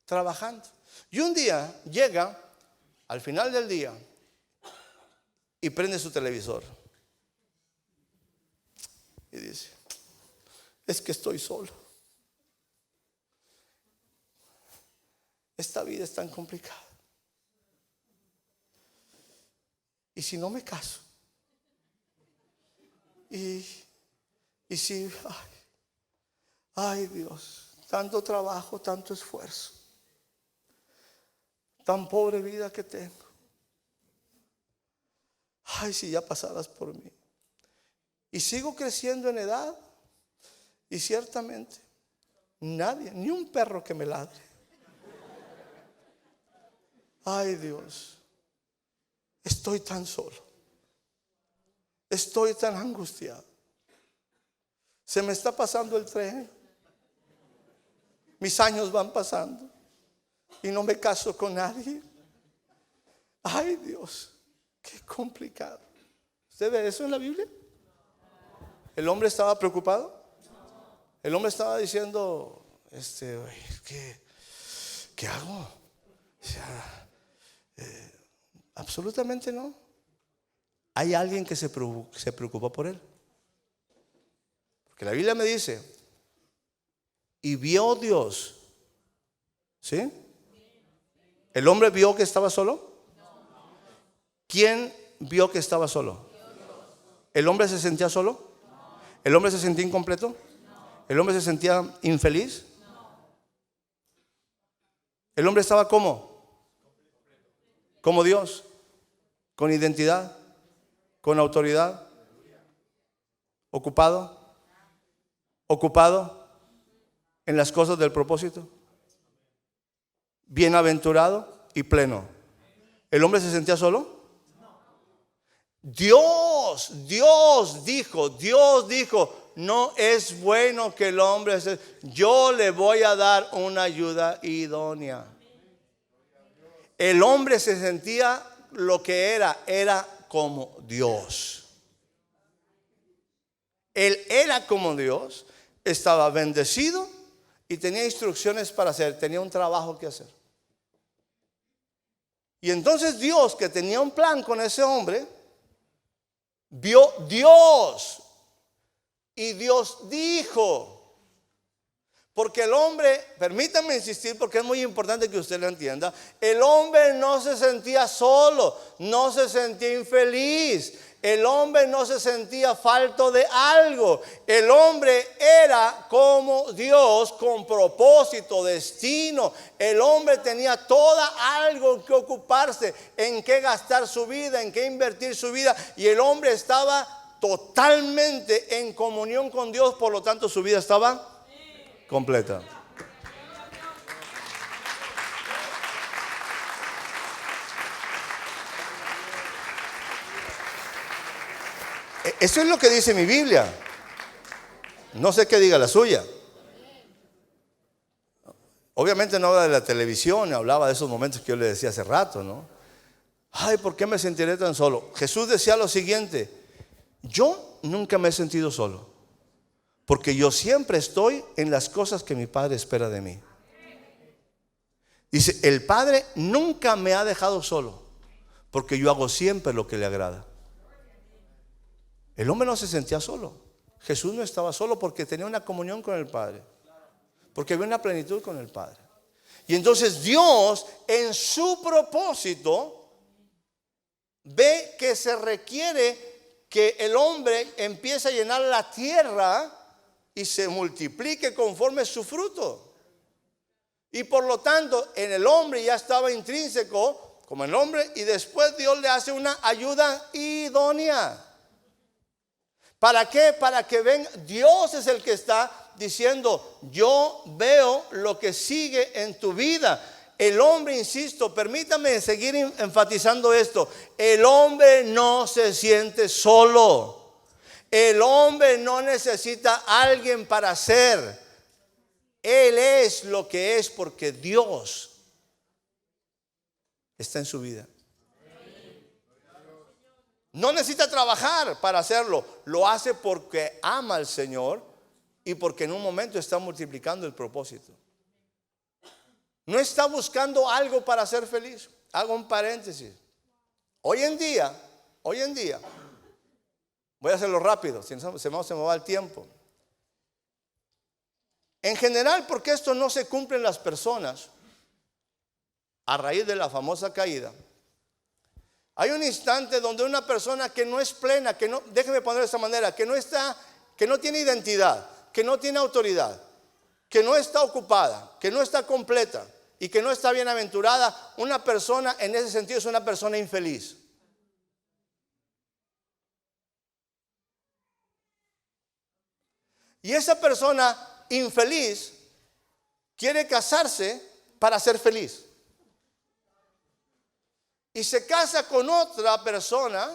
trabajando. Y un día llega al final del día y prende su televisor. Y dice, es que estoy solo. Esta vida es tan complicada. ¿Y si no me caso? Y si, ay Dios, tanto trabajo, tanto esfuerzo, tan pobre vida que tengo. Ay, si ya pasaras por mí. Y sigo creciendo en edad y ciertamente nadie, ni un perro que me ladre. Ay Dios, estoy tan solo. Estoy tan angustiado. Se me está pasando el tren. Mis años van pasando y no me caso con nadie. Ay Dios, qué complicado. ¿Usted ve eso en la Biblia? ¿El hombre estaba preocupado? El hombre estaba diciendo, ¿qué hago? O sea, absolutamente no. Hay alguien que se preocupó por él. Porque la Biblia me dice, y vio Dios. ¿Sí? ¿El hombre vio que estaba solo? ¿Quién vio que estaba solo? ¿El hombre se sentía solo? ¿El hombre se sentía incompleto? ¿El hombre se sentía infeliz? ¿El hombre estaba cómo? Como Dios, con identidad, con autoridad, ocupado en las cosas del propósito, bienaventurado y pleno. ¿El hombre se sentía solo? Dios dijo, no es bueno que el hombre yo le voy a dar una ayuda idónea. El hombre se sentía lo que era como Dios. Él era como Dios, estaba bendecido y tenía instrucciones para hacer, tenía un trabajo que hacer. Y entonces Dios, que tenía un plan con ese hombre, vio Dios y Dios dijo. Porque el hombre, permítanme insistir porque es muy importante que usted lo entienda, el hombre no se sentía solo, no se sentía infeliz, el hombre no se sentía falto de algo, el hombre era como Dios con propósito, destino, el hombre tenía algo que ocuparse, en qué gastar su vida, en qué invertir su vida, y el hombre estaba totalmente en comunión con Dios, por lo tanto su vida estaba completa. Eso es lo que dice mi Biblia. No sé qué diga la suya. Obviamente no habla de la televisión, hablaba de esos momentos que yo le decía hace rato, ¿no? Ay, ¿por qué me sentiré tan solo? Jesús decía lo siguiente: yo nunca me he sentido solo, porque yo siempre estoy en las cosas que mi Padre espera de mí. Dice, el Padre nunca me ha dejado solo, porque yo hago siempre lo que le agrada. El hombre no se sentía solo. Jesús no estaba solo porque tenía una comunión con el Padre, porque había una plenitud con el Padre. Y entonces Dios, en su propósito, ve que se requiere que el hombre empiece a llenar la tierra y se multiplique conforme su fruto. Y por lo tanto en el hombre ya estaba intrínseco como el hombre, y después Dios le hace una ayuda idónea. ¿Para qué? Para que venga. Dios es el que está diciendo, yo veo lo que sigue en tu vida. El hombre, insisto, permítame seguir enfatizando esto, el hombre no se siente solo. El hombre no necesita a alguien para ser. Él es lo que es porque Dios está en su vida. No necesita trabajar para hacerlo. Lo hace porque ama al Señor y porque en un momento está multiplicando el propósito. No está buscando algo para ser feliz. Hago un paréntesis. Hoy en día, voy a hacerlo rápido, si no se me va el tiempo. En general, porque esto no se cumple en las personas, a raíz de la famosa caída, hay un instante donde una persona que no es plena, que no, déjeme poner de esta manera, que no tiene identidad, que no tiene autoridad, que no está ocupada, que no está completa y que no está bienaventurada, una persona en ese sentido es una persona infeliz. Y esa persona infeliz quiere casarse para ser feliz. Y se casa con otra persona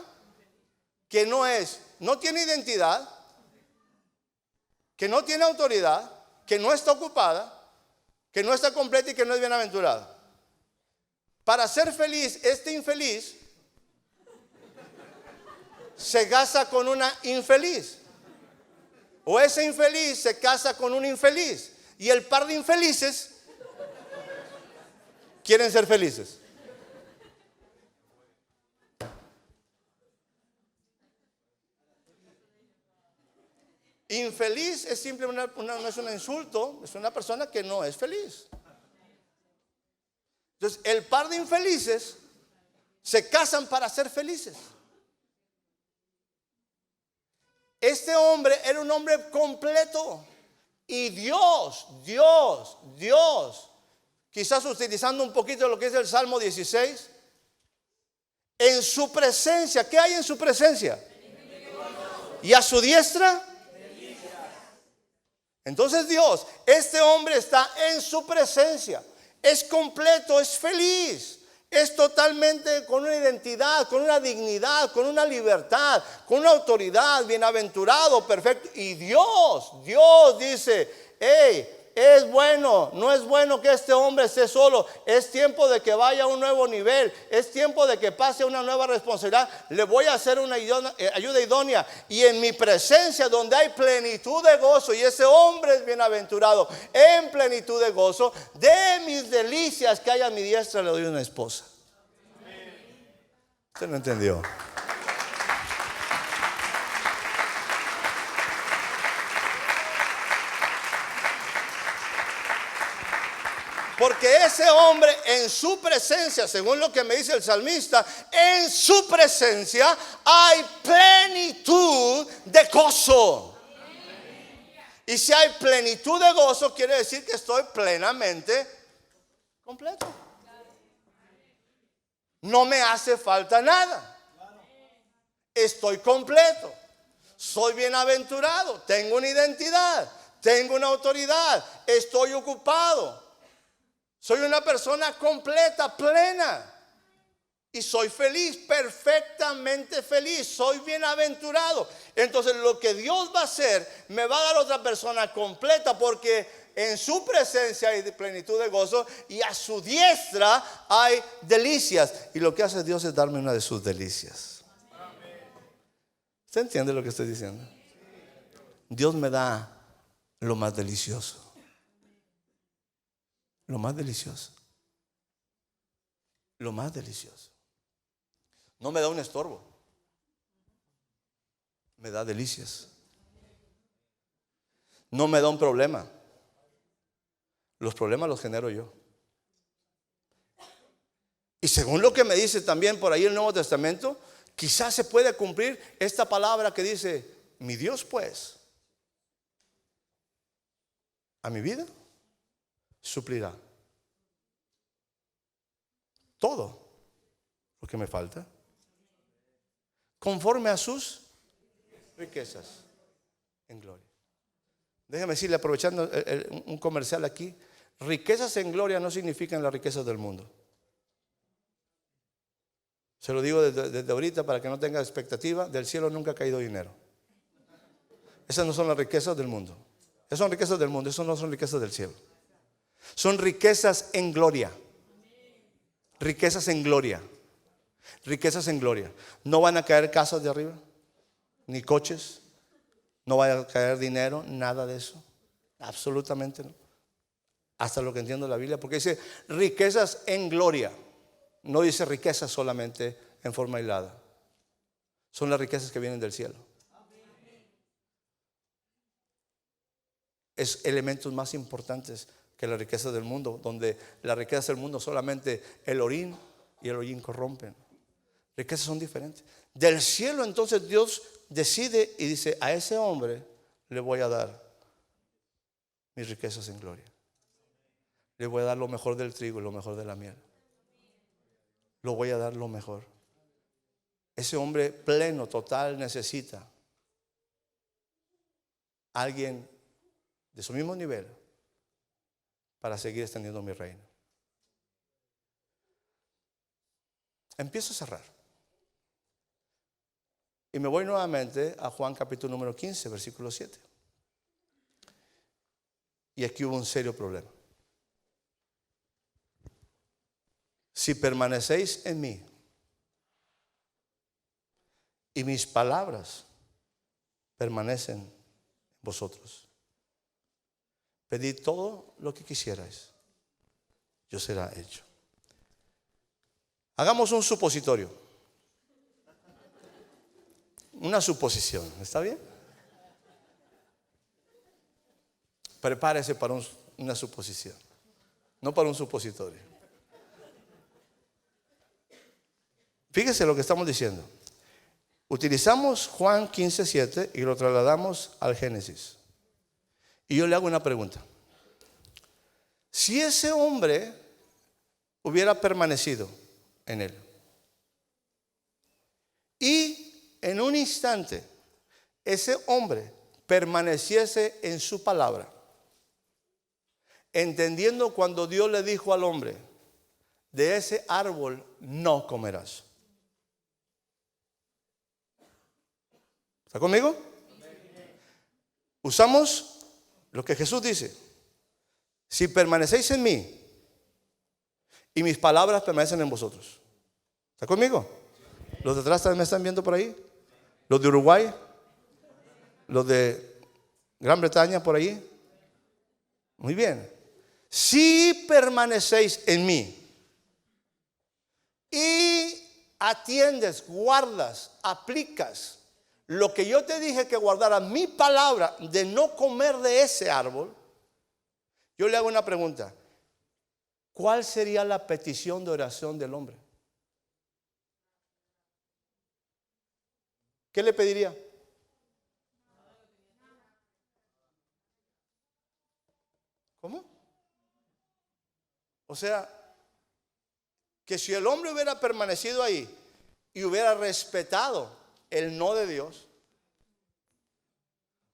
que no tiene identidad, que no tiene autoridad, que no está ocupada, que no está completa y que no es bienaventurada. Para ser feliz, este infeliz se casa con una infeliz. O ese infeliz se casa con un infeliz. Y el par de infelices quieren ser felices. Infeliz es simplemente no es un insulto, es una persona que no es feliz. Entonces, el par de infelices se casan para ser felices. Este hombre era un hombre completo. Y Dios, quizás utilizando un poquito lo que es el Salmo 16, en su presencia, ¿qué hay en su presencia? Y a su diestra. Entonces Dios, este hombre está en su presencia, es completo, es feliz, es totalmente con una identidad, con una dignidad, con una libertad, con una autoridad, bienaventurado, perfecto. Y Dios dice, hey, es bueno, no es bueno que este hombre esté solo, es tiempo de que vaya a un nuevo nivel, es tiempo de que pase una nueva responsabilidad, le voy a hacer una ayuda idónea y en mi presencia donde hay plenitud de gozo y ese hombre es bienaventurado en plenitud de gozo, de mis delicias que hay a mi diestra le doy una esposa. ¿Usted no entendió? Porque ese hombre en su presencia, según lo que me dice el salmista, en su presencia hay plenitud de gozo. Y si hay plenitud de gozo, quiere decir que estoy plenamente completo. No me hace falta nada. Estoy completo. Soy bienaventurado. Tengo una identidad. Tengo una autoridad. Estoy ocupado. Soy una persona completa, plena. Y soy feliz, perfectamente feliz. Soy bienaventurado. Entonces lo que Dios va a hacer, me va a dar otra persona completa. Porque en su presencia hay plenitud de gozo. Y a su diestra hay delicias. Y lo que hace Dios es darme una de sus delicias. ¿Usted entiende lo que estoy diciendo? Dios me da lo más delicioso. Lo más delicioso. Lo más delicioso. No me da un estorbo. Me da delicias. No me da un problema. Los problemas los genero yo. Y según lo que me dice también por ahí el Nuevo Testamento, quizás se puede cumplir esta palabra que dice, mi Dios pues, a mi vida suplirá todo lo que me falta conforme a sus riquezas en gloria. Déjeme decirle, aprovechando un comercial aquí, riquezas en gloria no significan las riquezas del mundo. Se lo digo desde ahorita para que no tenga expectativa. Del cielo nunca ha caído dinero. Esas no son las riquezas del mundo. Esas son riquezas del mundo, esas no son riquezas del cielo. Son riquezas en gloria. Riquezas en gloria. Riquezas en gloria. No van a caer casas de arriba, ni coches. No va a caer dinero, nada de eso. Absolutamente no. Hasta lo que entiendo la Biblia, porque dice riquezas en gloria. No dice riquezas solamente en forma aislada. Son las riquezas que vienen del cielo. Es elementos más importantes que las riquezas del mundo, donde las riquezas del mundo solamente el orín y el hollín corrompen. Riquezas son diferentes. Del cielo entonces Dios decide y dice, a ese hombre le voy a dar mis riquezas en gloria. Le voy a dar lo mejor del trigo y lo mejor de la miel. Lo voy a dar lo mejor. Ese hombre pleno, total, necesita a alguien de su mismo nivel para seguir extendiendo mi reino. Empiezo a cerrar. Y me voy nuevamente a Juan capítulo número 15, versículo 7. Y aquí hubo un serio problema. Si permanecéis en mí y mis palabras permanecen en vosotros, pedid todo lo que quisierais, yo será hecho. Hagamos un supositorio. Una suposición, ¿está bien? Prepárese para una suposición, no para un supositorio. Fíjese lo que estamos diciendo. Utilizamos Juan 15:7 y lo trasladamos al Génesis. Y yo le hago una pregunta. Si ese hombre hubiera permanecido en él y en un instante ese hombre permaneciese en su palabra, entendiendo cuando Dios le dijo al hombre, de ese árbol no comerás. ¿Está conmigo? Usamos lo que Jesús dice. Si permanecéis en mí y mis palabras permanecen en vosotros. ¿Está conmigo? ¿Los de atrás también me están viendo por ahí? ¿Los de Uruguay? ¿Los de Gran Bretaña por ahí? Muy bien. Si permanecéis en mí y atiendes, guardas, aplicas lo que yo te dije que guardara, mi palabra de no comer de ese árbol, yo le hago una pregunta. ¿Cuál sería la petición de oración del hombre? ¿Qué le pediría? ¿Cómo? O sea, que si el hombre hubiera permanecido ahí y hubiera respetado el no de Dios.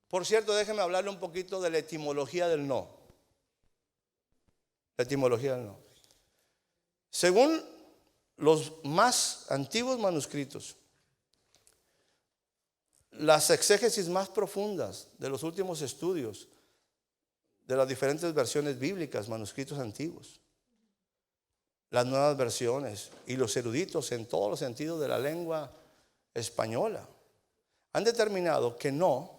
Por cierto, déjeme hablarle un poquito de la etimología del no. La etimología del no. Según los más antiguos manuscritos, las exégesis más profundas de los últimos estudios de las diferentes versiones bíblicas, manuscritos antiguos, las nuevas versiones y los eruditos en todos los sentidos de la lengua española han determinado que no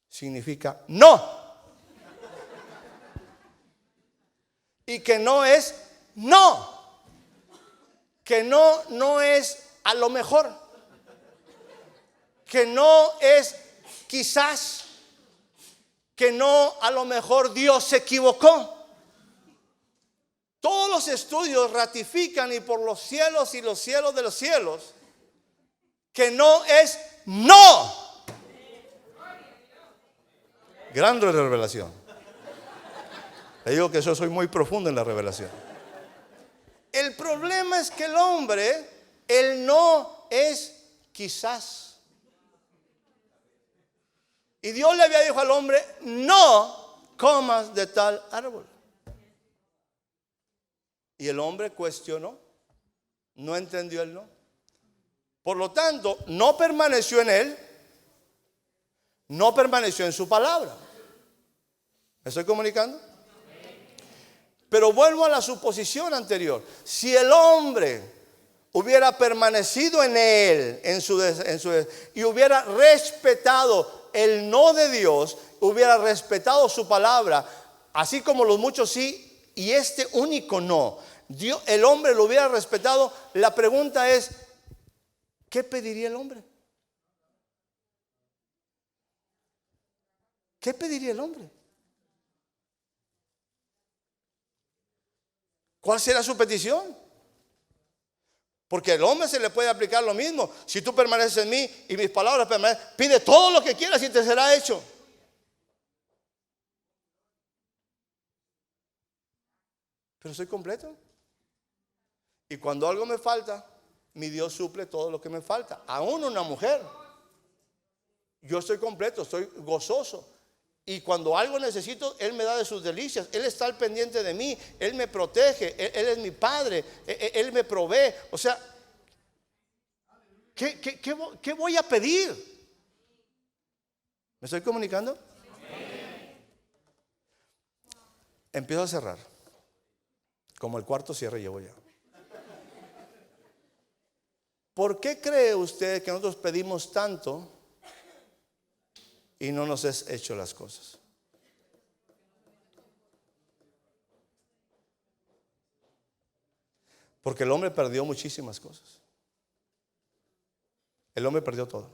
significa no y que no es no, que no es a lo mejor, que no es quizás, que no a lo mejor Dios se equivocó. Todos los estudios ratifican y por los cielos y los cielos de los cielos que no es no. Gran revelación. Le digo que yo soy muy profundo en la revelación. El problema es que el hombre, el no es quizás. Y Dios le había dicho al hombre, no comas de tal árbol. Y el hombre cuestionó, no entendió el no. Por lo tanto, no permaneció en él, no permaneció en su palabra. ¿Me estoy comunicando? Pero vuelvo a la suposición anterior. Si el hombre hubiera permanecido en él, y hubiera respetado el no de Dios, hubiera respetado su palabra, así como los muchos sí, y este único no, Dios, el hombre lo hubiera respetado. La pregunta es, ¿qué pediría el hombre? ¿Qué pediría el hombre? ¿Cuál será su petición? Porque al hombre se le puede aplicar lo mismo. Si tú permaneces en mí y mis palabras permanecen, pide todo lo que quieras y te será hecho. Pero soy completo. Y cuando algo me falta, mi Dios suple todo lo que me falta. Aún una mujer. Yo estoy completo, estoy gozoso. Y cuando algo necesito, Él me da de sus delicias. Él está al pendiente de mí. Él me protege. Él es mi padre. Él me provee. O sea, ¿qué voy a pedir? ¿Me estoy comunicando? Empiezo a cerrar. Como el cuarto cierre llevo ya. ¿Por qué cree usted que nosotros pedimos tanto y no nos es hecho las cosas? Porque el hombre perdió muchísimas cosas. El hombre perdió todo.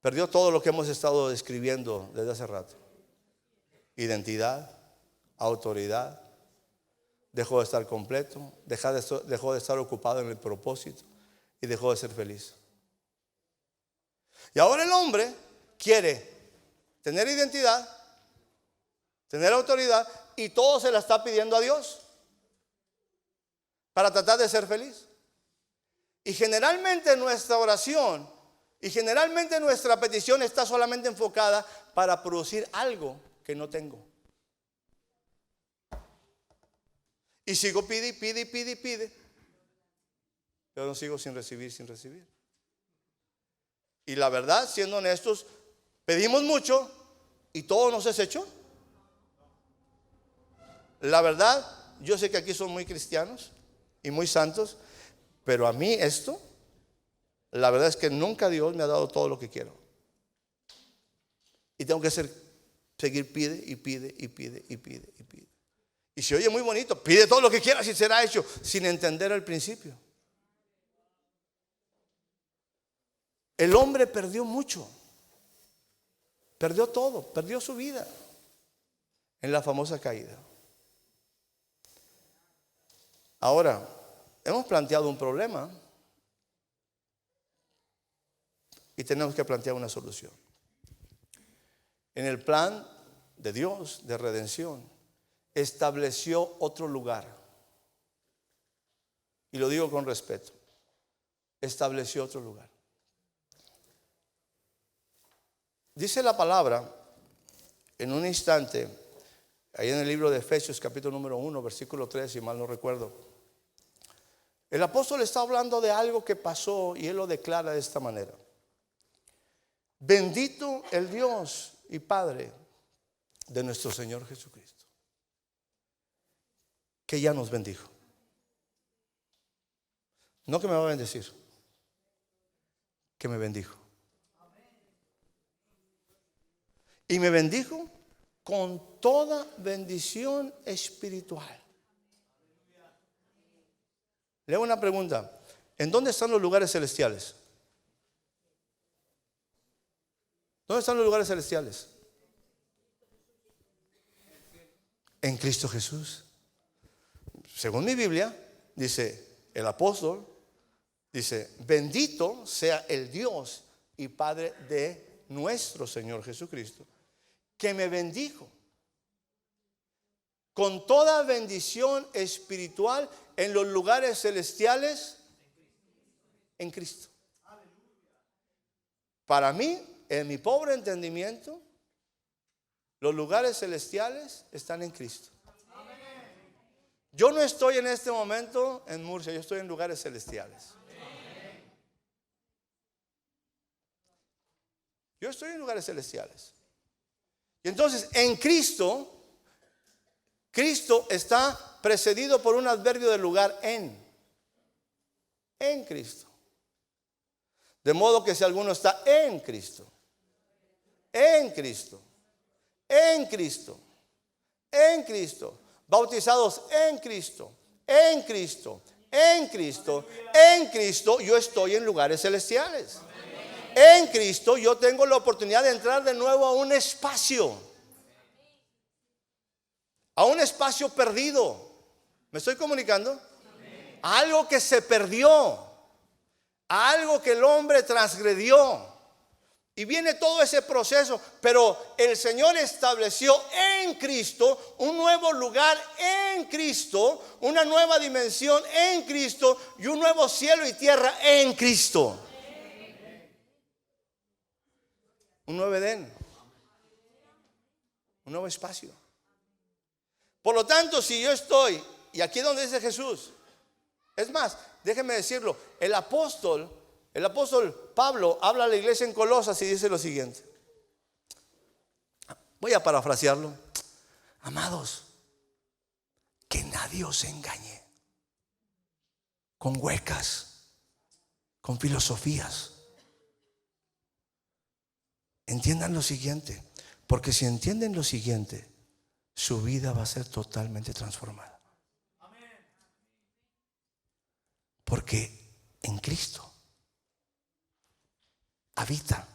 Perdió todo lo que hemos estado describiendo desde hace rato. Identidad, autoridad. Dejó de estar completo, dejó de estar ocupado en el propósito y dejó de ser feliz. Y ahora el hombre quiere tener identidad, tener autoridad, y todo se la está pidiendo a Dios para tratar de ser feliz. Y generalmente nuestra oración y generalmente nuestra petición está solamente enfocada para producir algo que no tengo. Y sigo pide, pero no sigo sin recibir. Y la verdad, siendo honestos, pedimos mucho y todo nos es hecho. La verdad, yo sé que aquí son muy cristianos y muy santos, pero a mí esto, la verdad es que nunca Dios me ha dado todo lo que quiero. Y tengo que seguir pide. Y se oye muy bonito, pide todo lo que quieras y será hecho, sin entender el principio. El hombre perdió mucho, perdió todo, perdió su vida en la famosa caída. Ahora, hemos planteado un problema y tenemos que plantear una solución. En el plan de Dios de redención, estableció otro lugar. Y lo digo con respeto. Estableció otro lugar. Dice la palabra en un instante, ahí en el libro de Efesios, capítulo número 1, versículo 3, si mal no recuerdo. El apóstol está hablando de algo que pasó y él lo declara de esta manera. Bendito el Dios y Padre de nuestro Señor Jesucristo, que ya nos bendijo. No que me va a bendecir, que me bendijo. Y me bendijo con toda bendición espiritual. Le hago una pregunta. ¿En dónde están los lugares celestiales? ¿Dónde están los lugares celestiales? En Cristo Jesús. Según mi Biblia, dice el apóstol, dice, bendito sea el Dios y Padre de nuestro Señor Jesucristo, que me bendijo con toda bendición espiritual en los lugares celestiales en Cristo. Para mí, en mi pobre entendimiento, los lugares celestiales están en Cristo. Yo no estoy en este momento en Murcia, yo estoy en lugares celestiales. Yo estoy en lugares celestiales. Y entonces en Cristo, Cristo está precedido por un adverbio del lugar en Cristo. De modo que si alguno está en Cristo, en Cristo, en Cristo, en Cristo, bautizados en Cristo, en Cristo, en Cristo, en Cristo, yo estoy en lugares celestiales. En Cristo yo tengo la oportunidad de entrar de nuevo a un espacio perdido. ¿Me estoy comunicando? A algo que se perdió, a algo que el hombre transgredió. Y viene todo ese proceso, pero el Señor estableció en Cristo un nuevo lugar en Cristo, una nueva dimensión en Cristo y un nuevo cielo y tierra en Cristo. Un nuevo Edén, un nuevo espacio. Por lo tanto, si yo estoy, y aquí es donde dice Jesús, es más, déjenme decirlo, el apóstol Pablo habla a la iglesia en Colosas y dice lo siguiente. Voy a parafrasearlo. Amados, que nadie os engañe con huecas, con filosofías. Entiendan lo siguiente, porque si entienden lo siguiente, su vida va a ser totalmente transformada. Porque en Cristo habita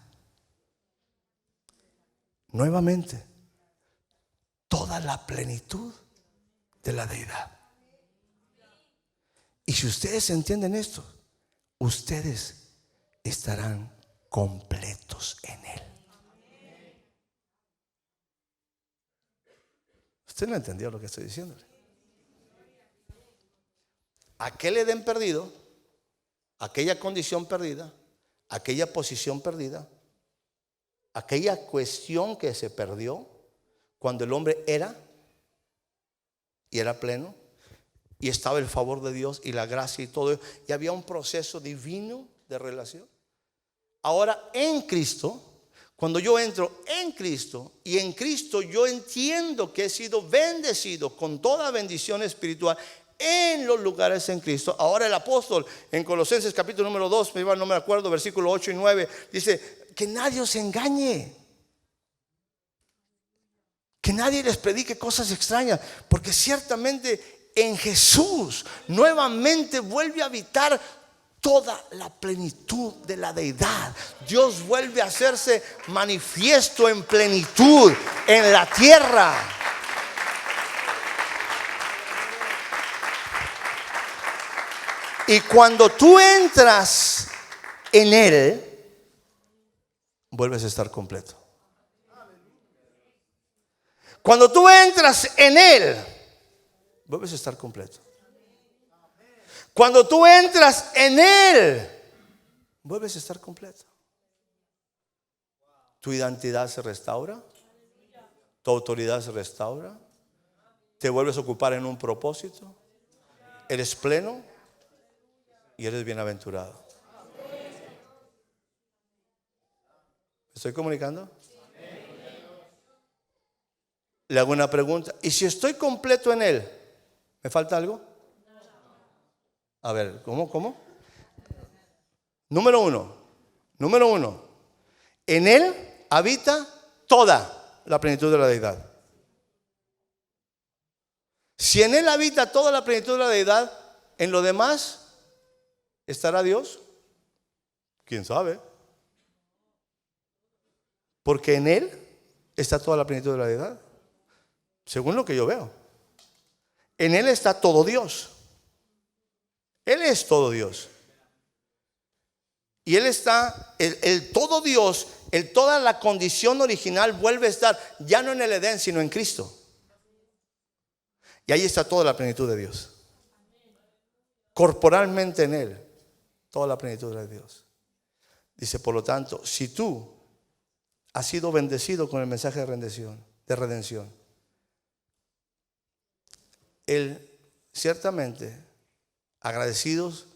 nuevamente toda la plenitud de la deidad. Y si ustedes entienden esto, ustedes estarán completos en Él. Usted no entendió lo que estoy diciendo. Aquel Edén perdido, aquella condición perdida, aquella posición perdida, aquella cuestión que se perdió cuando el hombre era pleno y estaba el favor de Dios y la gracia y todo, y había un proceso divino de relación. Ahora en Cristo, cuando yo entro en Cristo y en Cristo yo entiendo que he sido bendecido con toda bendición espiritual en los lugares en Cristo. Ahora el apóstol en Colosenses capítulo número 2, no me acuerdo, versículo 8 y 9, dice que nadie os engañe, que nadie les predique cosas extrañas, porque ciertamente en Jesús nuevamente vuelve a habitar toda la plenitud de la deidad. Dios vuelve a hacerse manifiesto en plenitud en la tierra. Y cuando tú entras en Él, vuelves a estar completo. Cuando tú entras en Él, vuelves a estar completo. Cuando tú entras en Él, vuelves a estar completo. Tu identidad se restaura, tu autoridad se restaura, te vuelves a ocupar en un propósito, eres pleno y eres bienaventurado. ¿Me estoy comunicando? Le hago una pregunta. ¿Y si estoy completo en Él, me falta algo? A ver, ¿cómo? Número uno. En Él habita toda la plenitud de la deidad. Si en Él habita toda la plenitud de la deidad, en lo demás ¿estará Dios? ¿Quién sabe? Porque en Él está toda la plenitud de la deidad, según lo que yo veo. En Él está todo Dios. Él es todo Dios. Y Él está, el todo Dios, toda la condición original vuelve a estar ya no en el Edén, sino en Cristo. Y ahí está toda la plenitud de Dios. Corporalmente en Él, toda la plenitud de Dios. Dice, por lo tanto, si tú ha sido bendecido con el mensaje de redención. Él ciertamente, agradecidos,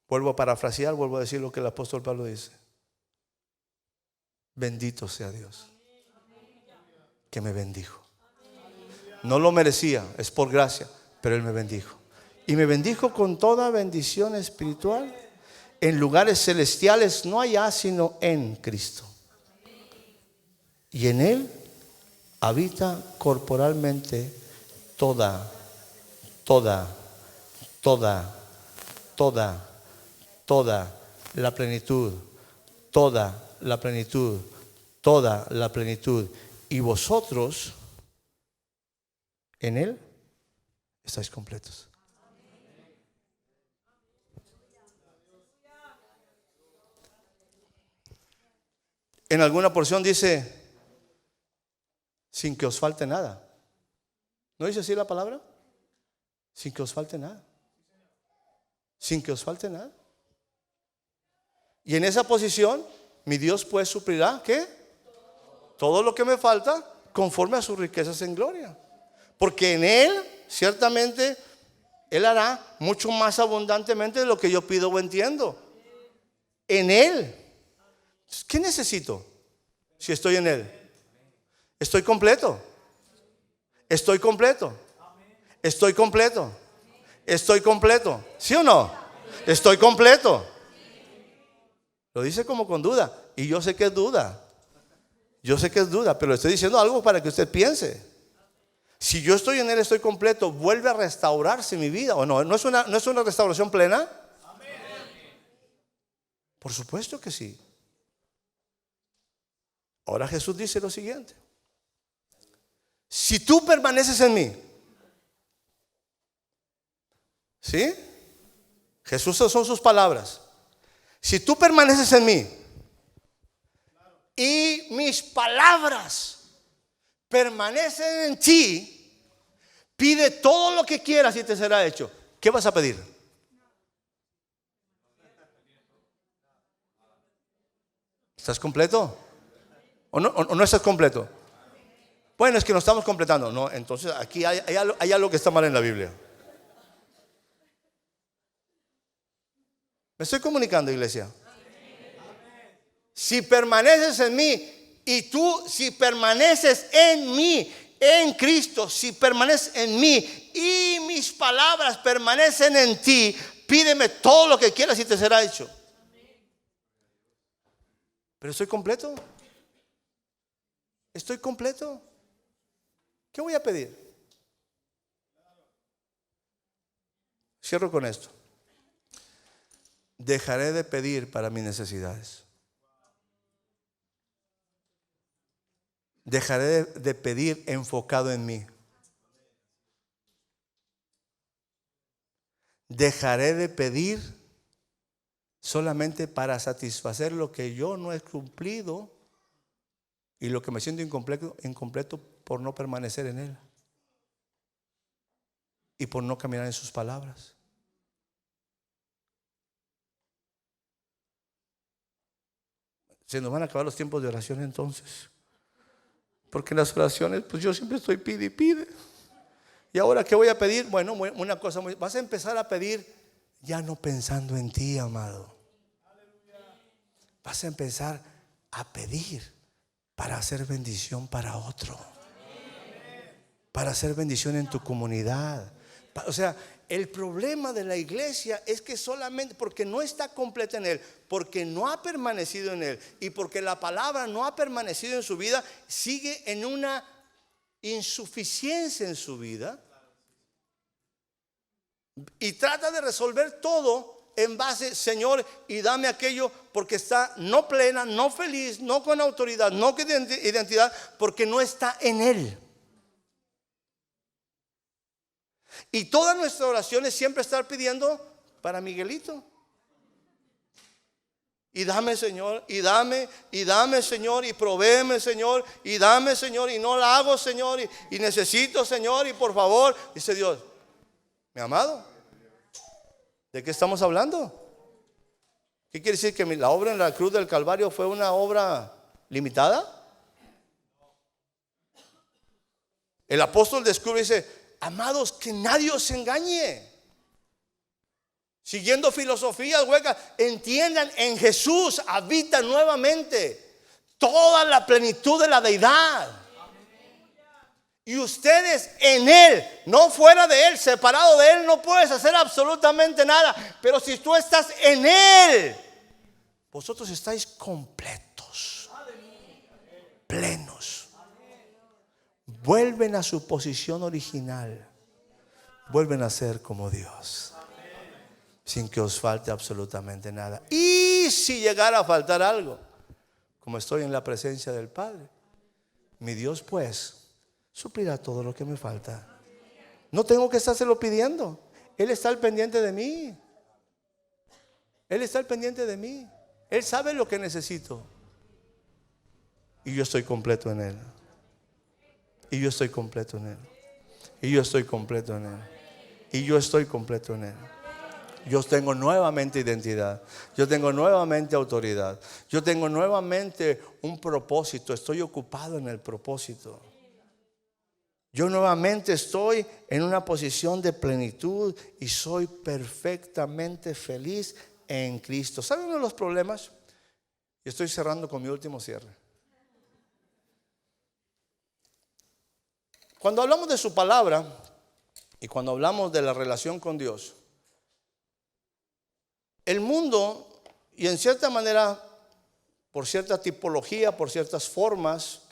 vuelvo a parafrasear, vuelvo a decir lo que el apóstol Pablo dice: bendito sea Dios que me bendijo. No lo merecía, es por gracia, pero Él me bendijo. Y me bendijo con toda bendición espiritual en lugares celestiales, no allá, sino en Cristo. Y en Él habita corporalmente toda la plenitud, toda la plenitud, toda la plenitud. Y vosotros en Él estáis completos. En alguna porción dice: sin que os falte nada. ¿No dice así la palabra? Sin que os falte nada. Sin que os falte nada. Y en esa posición, mi Dios pues suplirá, ¿qué? Todo lo que me falta conforme a sus riquezas en gloria. Porque en Él, ciertamente, Él hará mucho más abundantemente de lo que yo pido o entiendo. En Él. ¿Qué necesito si estoy en Él? Estoy completo. Estoy completo. Estoy completo. Estoy completo. ¿Sí o no? Estoy completo. Lo dice como con duda. Y yo sé que es duda. Yo sé que es duda, pero le estoy diciendo algo para que usted piense. Si yo estoy en Él, estoy completo, ¿vuelve a restaurarse mi vida o no? ¿No es una restauración plena? Por supuesto que sí. Ahora Jesús dice lo siguiente: si tú permaneces en mí, ¿sí? Jesús, son sus palabras. Si tú permaneces en mí y mis palabras permanecen en ti, pide todo lo que quieras y te será hecho. ¿Qué vas a pedir? ¿Estás completo? ¿O no estás completo? Bueno, es que no estamos completando. No, entonces aquí hay algo que está mal en la Biblia. ¿Me estoy comunicando, iglesia? Si permaneces en mí y tú, si permaneces en mí, en Cristo, si permaneces en mí y mis palabras permanecen en ti, pídeme todo lo que quieras y te será hecho. Pero estoy completo. Estoy completo. ¿Qué voy a pedir? Cierro con esto. Dejaré de pedir para mis necesidades. Dejaré de pedir enfocado en mí. Dejaré de pedir solamente para satisfacer lo que yo no he cumplido y lo que me siento incompleto por no permanecer en Él y por no caminar en sus palabras. Se nos van a acabar los tiempos de oración entonces. Porque en las oraciones, pues yo siempre estoy pide y pide. ¿Y ahora qué voy a pedir? Bueno, una cosa vas a empezar a pedir ya no pensando en ti, amado. Vas a empezar a pedir para hacer bendición para otro. Para hacer bendición en tu comunidad. O sea, el problema de la iglesia es que solamente porque no está completa en Él, porque no ha permanecido en Él y porque la palabra no ha permanecido en su vida, sigue en una insuficiencia en su vida y trata de resolver todo en base, Señor, y dame aquello, porque está no plena, no feliz, no con autoridad, no con identidad, porque no está en Él. Y todas nuestras oraciones siempre estar pidiendo para Miguelito. Y dame, Señor, y dame, Señor, y provéeme, Señor, y dame, Señor, y no la hago, Señor, y necesito, Señor, y por favor. Dice Dios, mi amado, ¿de qué estamos hablando? ¿Qué quiere decir? ¿Que la obra en la cruz del Calvario fue una obra limitada? El apóstol descubre y dice: amados, que nadie os engañe, siguiendo filosofías huecas. Entiendan, en Jesús habita nuevamente toda la plenitud de la deidad. Y ustedes en Él, no fuera de Él, separado de Él, no puedes hacer absolutamente nada. Pero si tú estás en Él, vosotros estáis completos, plenos. Vuelven a su posición original. Vuelven a ser como Dios, sin que os falte absolutamente nada. Y si llegara a faltar algo, como estoy en la presencia del Padre, mi Dios pues suplirá todo lo que me falta. No tengo que estárselo pidiendo. Él está al pendiente de mí. Él está al pendiente de mí. Él sabe lo que necesito. Y yo estoy completo en Él. Y yo estoy completo en Él. Y yo estoy completo en Él. Y yo estoy completo en Él. Yo tengo nuevamente identidad. Yo tengo nuevamente autoridad. Yo tengo nuevamente un propósito. Estoy ocupado en el propósito. Yo nuevamente estoy en una posición de plenitud y soy perfectamente feliz en Cristo. ¿Saben uno de los problemas? Y estoy cerrando con mi último cierre. Cuando hablamos de su palabra y cuando hablamos de la relación con Dios, el mundo, y en cierta manera, por cierta tipología, por ciertas formas,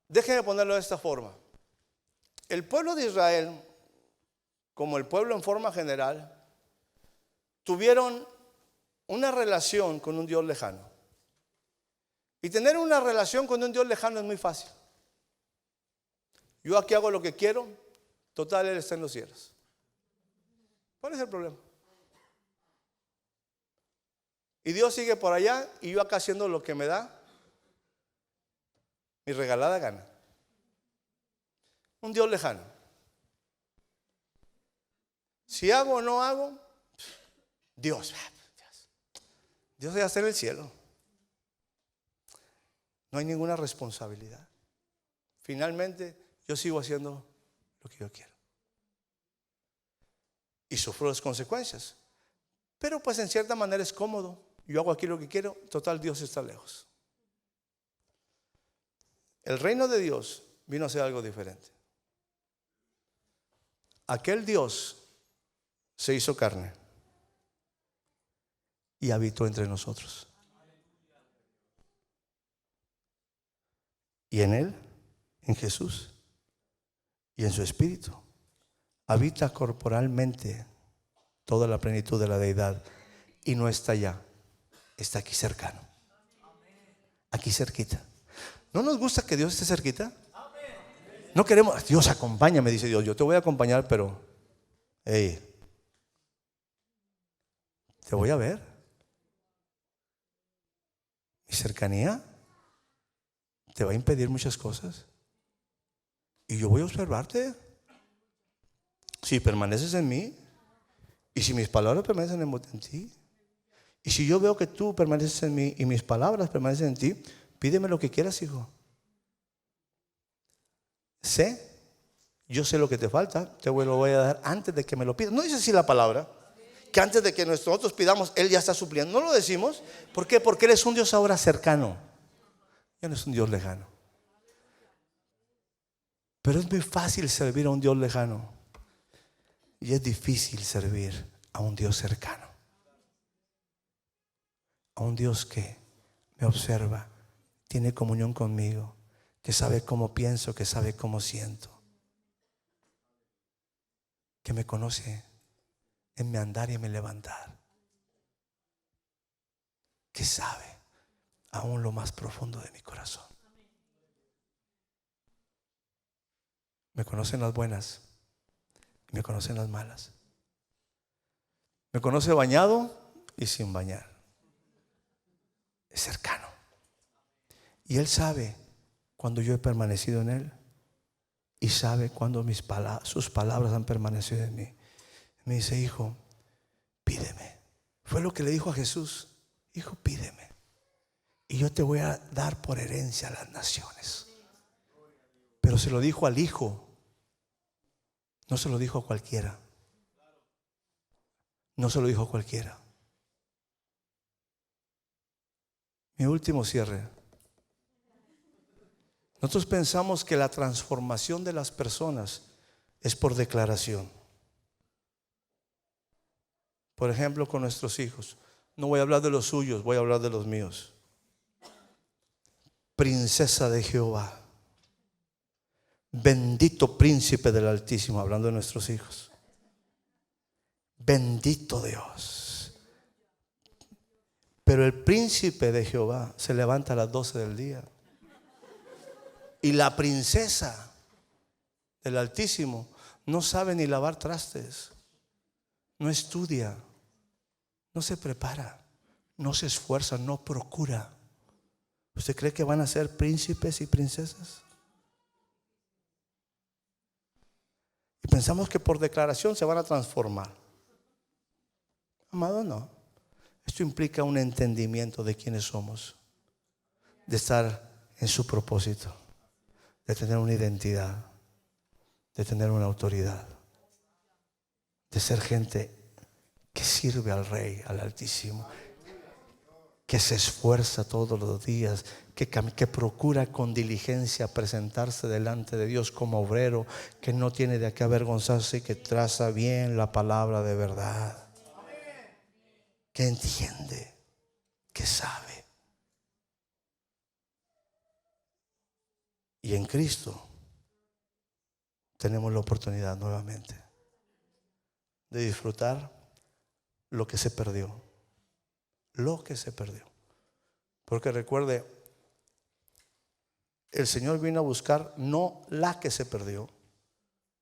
déjenme ponerlo de esta forma. El pueblo de Israel, como el pueblo en forma general, tuvieron una relación con un Dios lejano. Y tener una relación con un Dios lejano es muy fácil. Yo aquí hago lo que quiero, total, Él está en los cielos. ¿Cuál es el problema? Y Dios sigue por allá y yo acá haciendo lo que me da mi regalada gana. Un Dios lejano. Si hago o no hago, Dios ya está en el cielo. No hay ninguna responsabilidad. Finalmente, yo sigo haciendo lo que yo quiero. Y sufro las consecuencias. Pero pues en cierta manera es cómodo. Yo hago aquí lo que quiero. Total, Dios está lejos. El reino de Dios vino a ser algo diferente. Aquel Dios se hizo carne y habitó entre nosotros. Y en Él, en Jesús y en su Espíritu, habita corporalmente toda la plenitud de la deidad. Y no está allá, está aquí cercano, aquí cerquita. ¿No nos gusta que Dios esté cerquita? No queremos, Dios acompáñame, dice Dios. Yo te voy a acompañar, pero hey, te voy a ver. Mi cercanía te va a impedir muchas cosas. Y yo voy a observarte. Si permaneces en mí, y si mis palabras permanecen en ti, y si yo veo que tú permaneces en mí y mis palabras permanecen en ti, pídeme lo que quieras, hijo. Yo sé lo que te falta, te lo voy a dar antes de que me lo pidas. No dice así la palabra, que antes de que nosotros pidamos, Él ya está supliendo. No lo decimos. ¿Por qué? Porque Él es un Dios ahora cercano. Ya no es un Dios lejano. Pero es muy fácil servir a un Dios lejano. Y es difícil servir a un Dios cercano. A un Dios que me observa, tiene comunión conmigo, que sabe cómo pienso, que sabe cómo siento, que me conoce en mi andar y en mi levantar, que sabe aún lo más profundo de mi corazón. Me conocen las buenas y me conocen las malas. Me conoce bañado y sin bañar. Es cercano. Y Él sabe cuando yo he permanecido en Él. Y sabe cuando sus palabras han permanecido en mí. Me dice: hijo, pídeme. Fue lo que le dijo a Jesús: hijo, pídeme, y yo te voy a dar por herencia a las naciones. Pero se lo dijo al Hijo. No se lo dijo a cualquiera. No se lo dijo a cualquiera. Mi último cierre. Nosotros pensamos que la transformación de las personas es por declaración. Por ejemplo, con nuestros hijos. No voy a hablar de los suyos, voy a hablar de los míos. Princesa de Jehová. Bendito príncipe del Altísimo, hablando de nuestros hijos. Bendito Dios. Pero el príncipe de Jehová se levanta a las 12 del día. Y la princesa del Altísimo no sabe ni lavar trastes. No estudia. No se prepara. No se esfuerza. No procura. ¿Usted cree que van a ser príncipes y princesas? Y pensamos que por declaración se van a transformar. Amado, no. Esto implica un entendimiento de quiénes somos, de estar en su propósito, de tener una identidad, de tener una autoridad, de ser gente que sirve al Rey, al Altísimo, que se esfuerza todos los días, que procura con diligencia presentarse delante de Dios como obrero, que no tiene de qué avergonzarse y que traza bien la palabra de verdad, que entiende, que sabe. Y en Cristo tenemos la oportunidad nuevamente de disfrutar lo que se perdió. Lo que se perdió. Porque recuerde, el Señor vino a buscar no la que se perdió,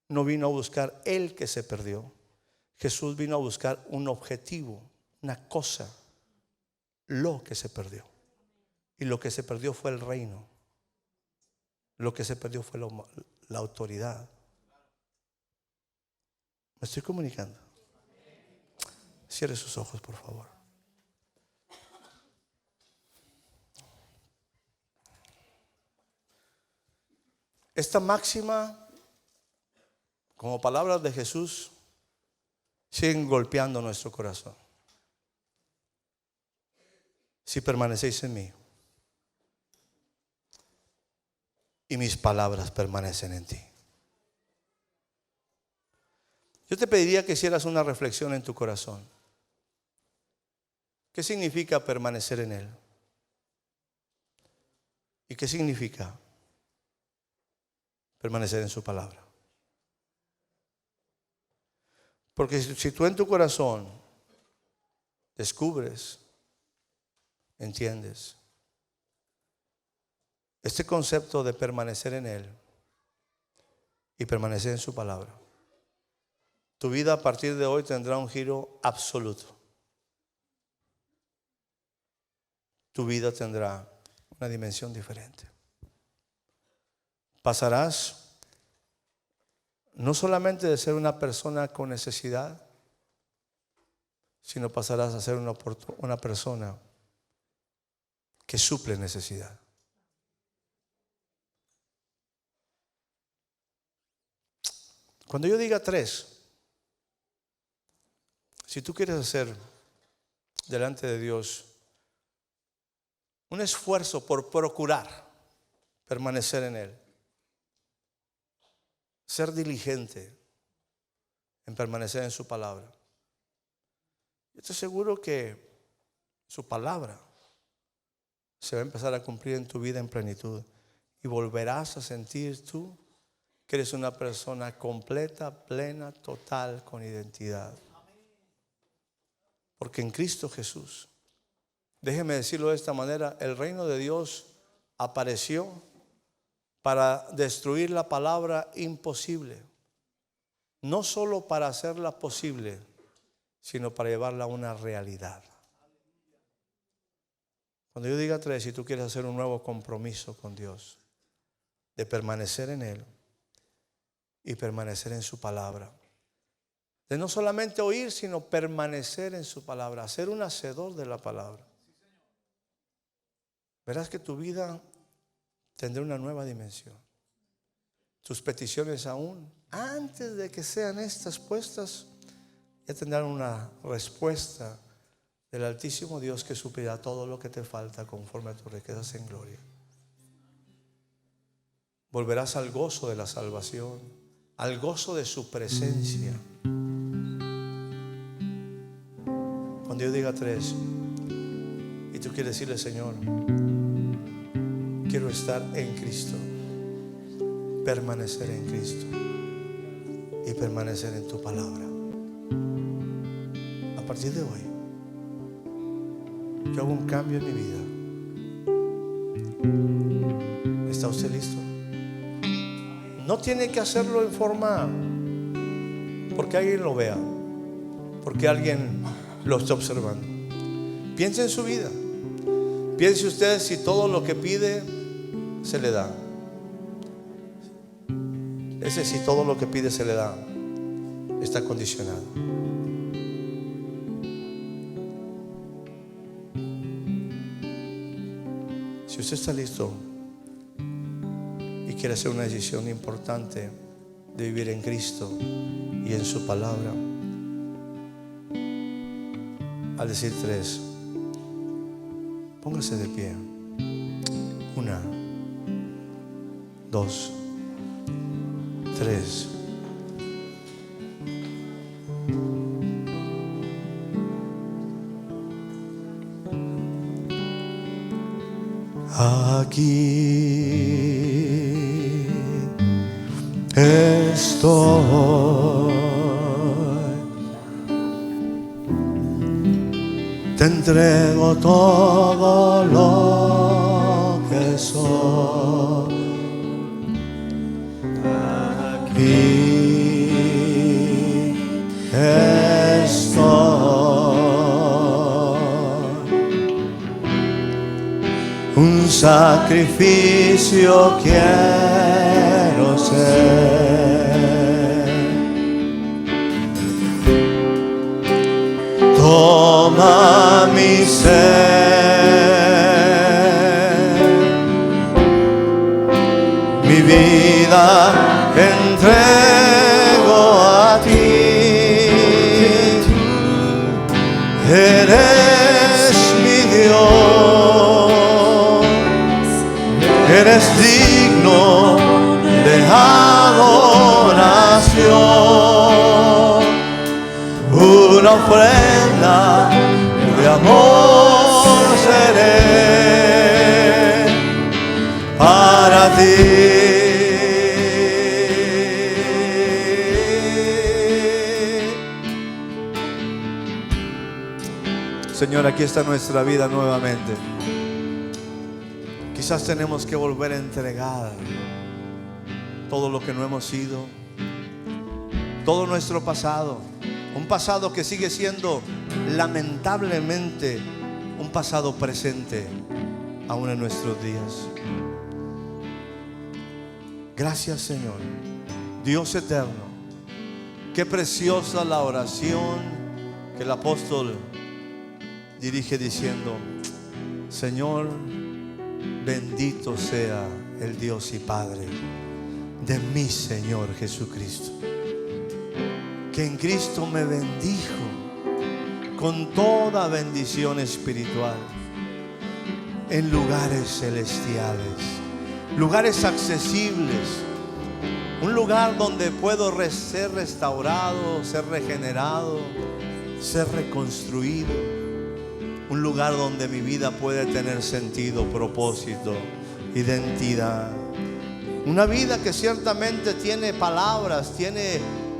no vino a buscar el que se perdió. Jesús vino a buscar un objetivo, una cosa, lo que se perdió. Y lo que se perdió fue el reino. Lo que se perdió fue la autoridad. ¿Me estoy comunicando? Cierre sus ojos, por favor. Esta máxima, como palabras de Jesús, siguen golpeando nuestro corazón. Si permanecéis en mí y mis palabras permanecen en ti. Yo te pediría que hicieras una reflexión en tu corazón. ¿Qué significa permanecer en Él? ¿Y qué significa permanecer en su palabra? Porque si tú en tu corazón descubres, entiendes este concepto de permanecer en Él y permanecer en su palabra, tu vida a partir de hoy tendrá un giro absoluto. Tu vida tendrá una dimensión diferente. Pasarás no solamente de ser una persona con necesidad, sino pasarás a ser una persona que suple necesidad. Cuando yo diga 3, si tú quieres hacer delante de Dios un esfuerzo por procurar permanecer en Él, ser diligente en permanecer en su palabra, yo estoy seguro que su palabra se va a empezar a cumplir en tu vida en plenitud y volverás a sentir tú que eres una persona completa, plena, total, con identidad. Porque en Cristo Jesús, déjeme decirlo de esta manera, el reino de Dios apareció para destruir la palabra imposible. No solo para hacerla posible, sino para llevarla a una realidad. Cuando yo diga 3, si tú quieres hacer un nuevo compromiso con Dios, de permanecer en Él y permanecer en su palabra, de no solamente oír, sino permanecer en su palabra, ser un hacedor de la palabra, verás que tu vida tendrá una nueva dimensión. tus peticiones aún, antes de que sean estas puestas, ya tendrán una respuesta del Altísimo Dios que suplirá todo lo que te falta conforme a tus riquezas en gloria. Volverás al gozo de la salvación, al gozo de su presencia. Cuando yo diga 3 y tú quieres decirle: Señor, quiero estar en Cristo, permanecer en Cristo y permanecer en tu palabra. A partir de hoy, yo hago un cambio en mi vida. ¿Está usted listo? No tiene que hacerlo en forma porque alguien lo vea, porque alguien lo está observando. Piense en su vida. Piense usted si todo lo que pide se le da. Ese si todo lo que pide se le da está condicionado. Si usted está listo y quiere hacer una decisión importante de vivir en Cristo y en su palabra, al decir 3, póngase de pie. 1, 2, 3. Aquí estoy, te entrego todo lo que soy. Aquí estoy, un sacrificio quiero ser. Toma mi ser, mi vida entrego a ti. Eres mi Dios, eres digno de adoración, una ofrenda de amor seré para ti. Señor, aquí está nuestra vida nuevamente. Quizás tenemos que volver a entregar todo lo que no hemos sido, todo nuestro pasado, un pasado que sigue siendo lamentablemente un pasado presente aún en nuestros días. Gracias, Señor, Dios eterno. Qué preciosa la oración que el apóstol dirige diciendo: Señor, bendito sea el Dios y Padre de mi Señor Jesucristo, que en Cristo me bendijo con toda bendición espiritual en lugares celestiales, lugares accesibles, un lugar donde puedo ser restaurado, ser regenerado, ser reconstruido, un lugar donde mi vida puede tener sentido, propósito, identidad. Una vida que ciertamente tiene palabras, tiene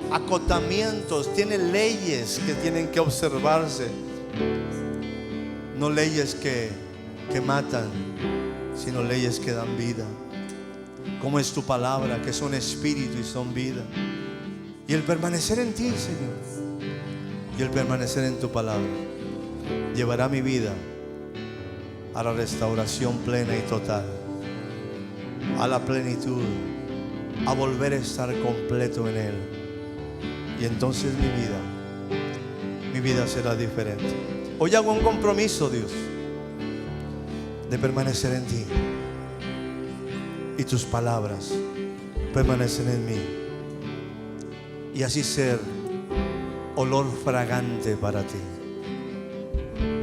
acotamientos, tiene leyes que tienen que observarse. No leyes que matan, sino leyes que dan vida. Como es tu palabra, que son espíritu y son vida. Y el permanecer en ti, Señor, y el permanecer en tu palabra llevará mi vida a la restauración plena y total, a la plenitud, a volver a estar completo en Él. Y entonces mi vida será diferente. Hoy hago un compromiso, Dios, de permanecer en ti y tus palabras permanecen en mí. Y así ser olor fragante para ti.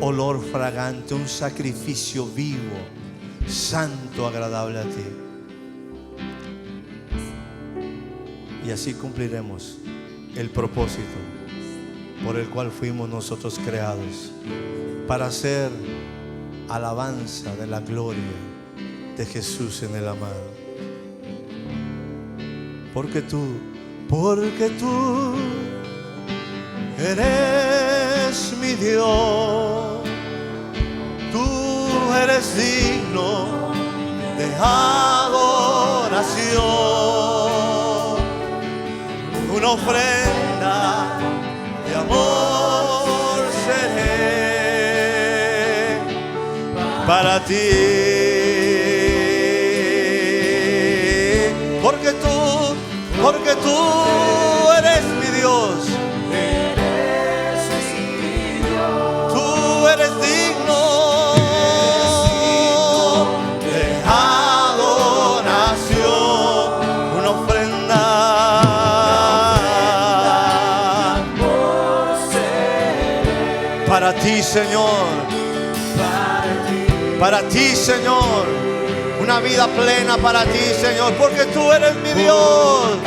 Olor fragante, un sacrificio vivo, santo, agradable a ti. Y así cumpliremos el propósito por el cual fuimos nosotros creados, para hacer alabanza de la gloria de Jesús en el amado. Porque tú eres mi Dios, tú eres digno de adoración, una ofrenda de amor seré para ti, porque tú eres mi Dios. Tú eres digno de adoración, una ofrenda para ti, Señor. Para ti, Señor. Una vida plena para ti, Señor, porque tú eres mi Dios.